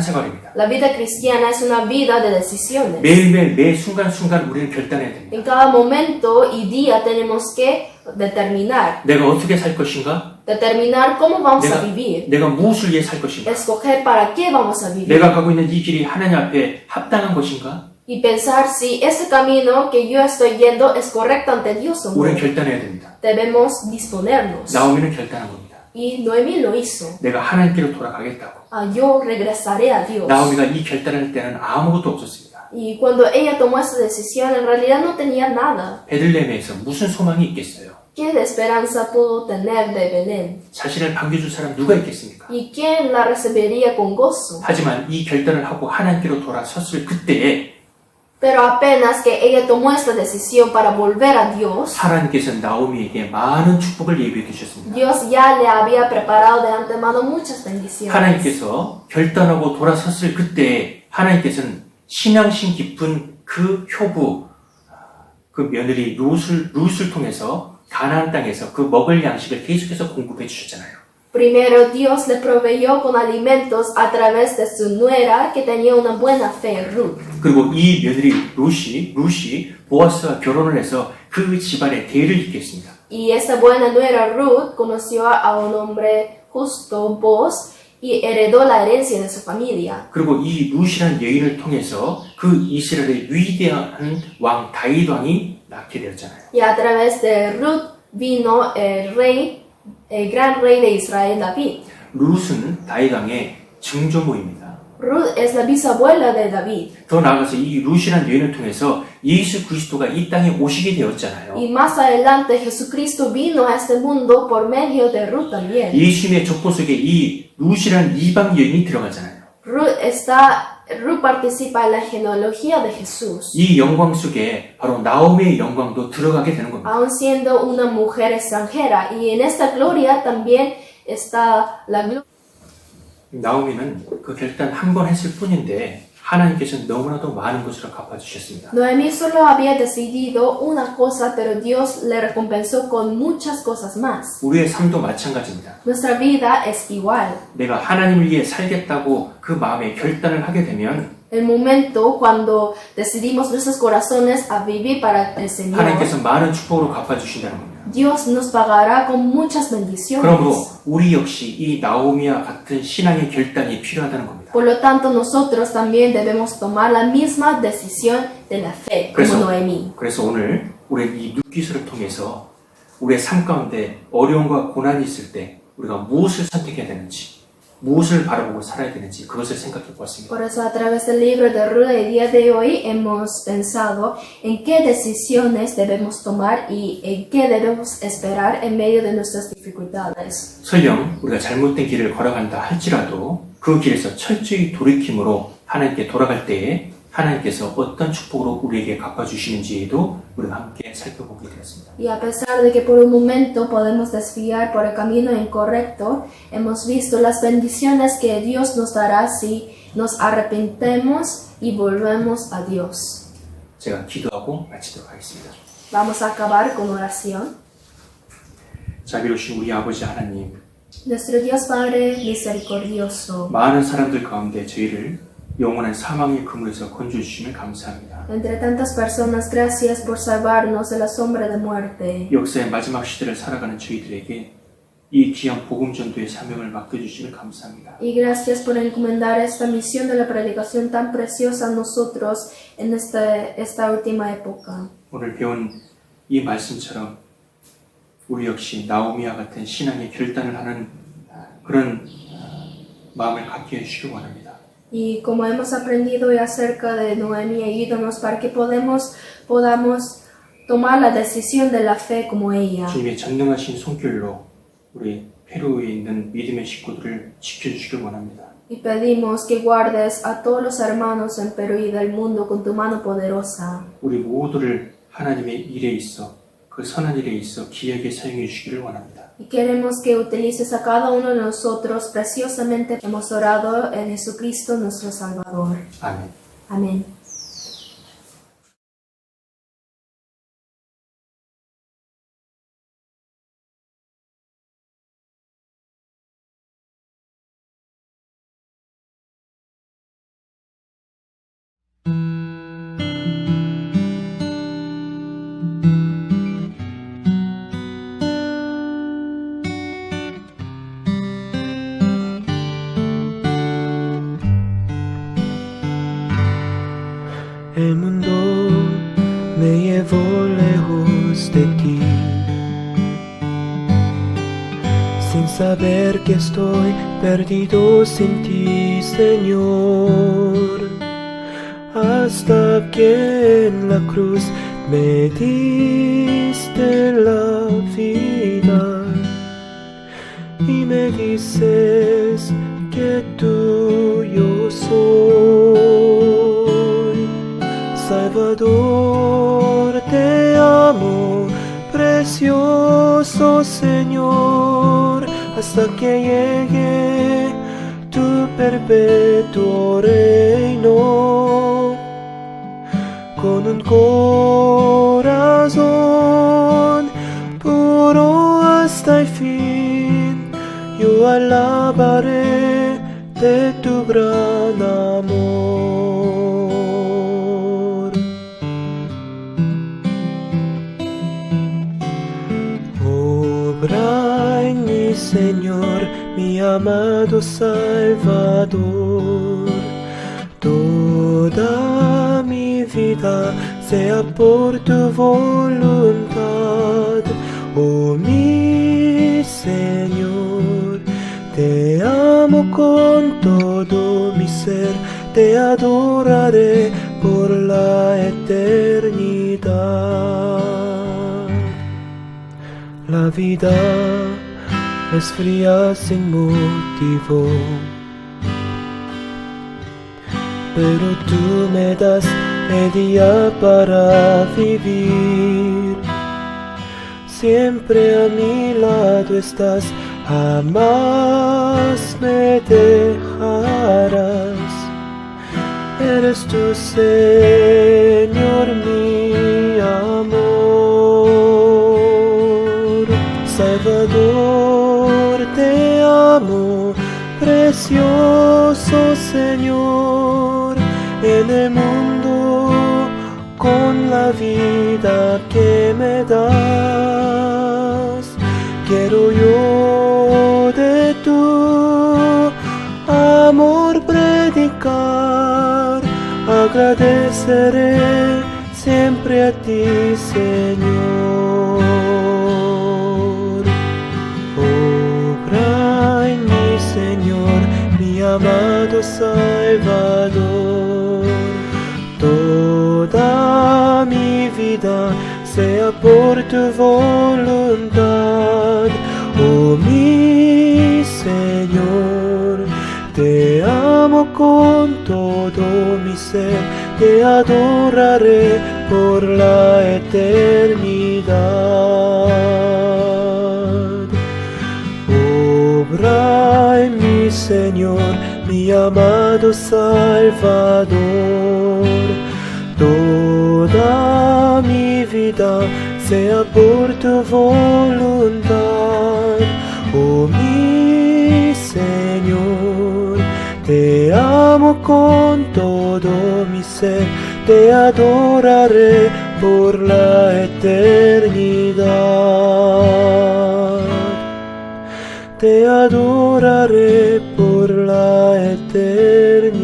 생활입니다. La vida cristiana es una vida de decisiones. 매일매일 매 순간순간 우리는 결단해야 됩니다. En cada momento y día tenemos que determinar. 내가 어떻게 살 것인가? Determinar cómo vamos a vivir. 내가 무엇을 위해 살 것인가? Escoger para qué vamos a vivir. 내가 가고 있는 이 길이 하나님 앞에 합당한 것인가? Y pensar si ese camino que yo estoy yendo es correcto ante Dios o no. 우리는 결단해야 됩니다. Debemos disponernos. 나오미는 결단한 겁니다. Y Noemí lo hizo. 내가 하나님께로 돌아가겠다고. Yo regresaré a Dios. 나오미가 이 결단을 할 때는 아무것도 없었습니다. Y cuando ella tomó esa decisión, en realidad no tenía nada. 베들레헴에서 무슨 소망이 있겠어요? ¿Qué esperanza pudo tener de Belén? 자신을 반겨줄 사람 누가 있겠습니까? ¿Y quién la recibiría con gozo? 하지만 이 결단을 하고 하나님께로 돌아섰을 그때에 Pero apenas que ella tomó esta decisión para volver a Dios, 하나님께서 나오미에게 많은 축복을 예비해 두셨습니다. Dios ya le había preparado de antemano muchas bendiciones. 하나님께서 결단하고 돌아섰을 그때에 하나님께서는 신앙심 깊은 그 효부, 그 며느리 룻을 통해서 가나안 땅에서 그 먹을 양식을 계속해서 공급해 주셨잖아요. Primero Dios le proveyó con alimentos a través de su nuera que tenía una buena fe, Ruth. 그리고 이 며느리 룻이 보아스와 결혼을 해서 그 집안의 대를 잇게 했습니다. Y esa buena nuera Ruth conoció a un hombre justo, Boaz, y heredó la herencia de su familia. 그리고 이 룻이라는 여인을 통해서 그 이스라엘의 위대한 왕 다윗 왕이 낳게 되었잖아요. Y a través de Ruth vino el gran rey de Israel, David. 룻은 다윗 왕의 증조모입니다. Ruth es la bisabuela de David. 더 나아가서 이 룻이라는 여인을 통해서 예수 그리스도가 이 땅에 오시게 되었잖아요. Y más adelante Jesucristo vino a este mundo por medio de Ruth también. 예수님의 족보 속에 이 룻이라는 이방 여인이 들어가잖아요. Ruth participa en la genealogía de Jesús, 이 영광 속에 바로 나오미의 영광도 들어가게 되는 겁니다. aun siendo una mujer extranjera. Y en esta gloria también está la gloria. 나오미는 그 결단 한 번 했을 뿐인데 하나님께서는 너무나도 많은 것으로 갚아주셨습니다. Noemí solo había decidido una cosa, pero Dios le recompensó con muchas cosas más. 우리의 삶도 마찬가지입니다. Nuestra vida es igual. 내가 하나님을 위해 살겠다고 그 마음에 결단을 하게 되면 El momento cuando decidimos nuestros corazones a vivir para el Señor, 하나님께서 많은 축복으로 갚아주신다는 겁니다. Dios nos pagará con muchas bendiciones. 그러므로 우리 역시 이 나오미와 같은 신앙의 결단이 필요하다는 겁니다. Por lo tanto, nosotros también debemos tomar la misma decisión de la fe, como Noemí. 그래서 오늘 우리 이 룻기서를 통해서 우리의 삶 가운데 어려움과 고난이 있을 때 우리가 무엇을 선택해야 되는지, 무엇을 바라보고 살아야 되는지 그것을 생각해 보았습니다. Por eso, a través del libro de Ruth el día de hoy hemos pensado en qué decisiones debemos tomar y en qué debemos esperar en medio de nuestras dificultades. 설령 우리가 잘못된 길을 걸어간다 할지라도 그 길에서 철저히 돌이킴으로 하나님께 돌아갈 때에 하나님께서 어떤 축복으로 우리에게 갚아주시는지에도 우리가 함께 살펴보게 되었습니다. Y a pesar de que por un momento podemos desviar por el camino incorrecto, hemos visto las bendiciones que Dios nos dará si nos arrepentemos y volvemos a Dios. 제가 기도하고 마치도록 하겠습니다. Vamos a acabar con oración. 자비로우신 우리 아버지 하나님, Nuestro Dios Padre misericordioso, 많은 사람들 가운데 저희를 영원한 사망의 그물에서 건져주심을 감사합니다. entre tantas personas, gracias por salvarnos de la sombra de muerte. 역사의 마지막 시대를 살아가는 저희들에게 이 귀한 복음 전도의 사명을 맡겨주심을 감사합니다. Y gracias por encomendar esta misión de la predicación tan preciosa a nosotros en esta última época. 오늘 배운 이 말씀처럼 우리 역시 나오미와 같은 신앙의 결단을 하는 그런 마음을 갖게 해주시기 원합니다. Y como hemos aprendido hoy acerca de Noemí, ayúdanos para que podamos tomar la decisión de la fe como ella. 주님의 전능하신 손길로 우리 페루에 있는 믿음의 식구들을 지켜주시길 원합니다. Y pedimos que guardes a todos los hermanos en Perú y del mundo con tu mano poderosa. 우리 모두를 하나님의 일에 있어 그 선한 일에 있어 귀하게 사용해 주시기를 원합니다. Y queremos que utilices a cada uno de nosotros preciosamente. Hemos orado en Jesucristo nuestro Salvador. 아멘. Amén. El mundo me llevó lejos de ti, sin saber que estoy perdido sin ti, Señor. Hasta que en la cruz me diste la vida y me dices que tuyo soy. Salvador, te amo, precioso Señor, hasta que llegue tu perpetuo reino. Con un corazón puro hasta el fin, yo alabaré de tu gran amor. Obra en mi Señor, mi amado Salvador, toda mi vida sea por tu voluntad, oh mi Señor. Te amo con todo mi ser, te adoraré por la eternidad. La vida es fría sin motivo, pero tú me das el día para vivir. Siempre a mi lado estás, jamás me dejarás. Eres tu Señor, mi amor. Salvador, te amo, precioso Señor, en el mundo con la vida que me das. Quiero yo de tu amor predicar, agradeceré siempre a ti, Señor. Obra en mi Señor, mi amado Salvador, toda mi vida sea por tu voluntad, oh mi Señor. Te amo con todo mi ser, te adoraré por la eternidad. Obra en mi Señor, mi amado Salvador, toda mi vida sea por tu voluntad, oh mi Señor. Te amo con todo mi ser, te adoraré por la eternidad. Te adoraré por la eternidad.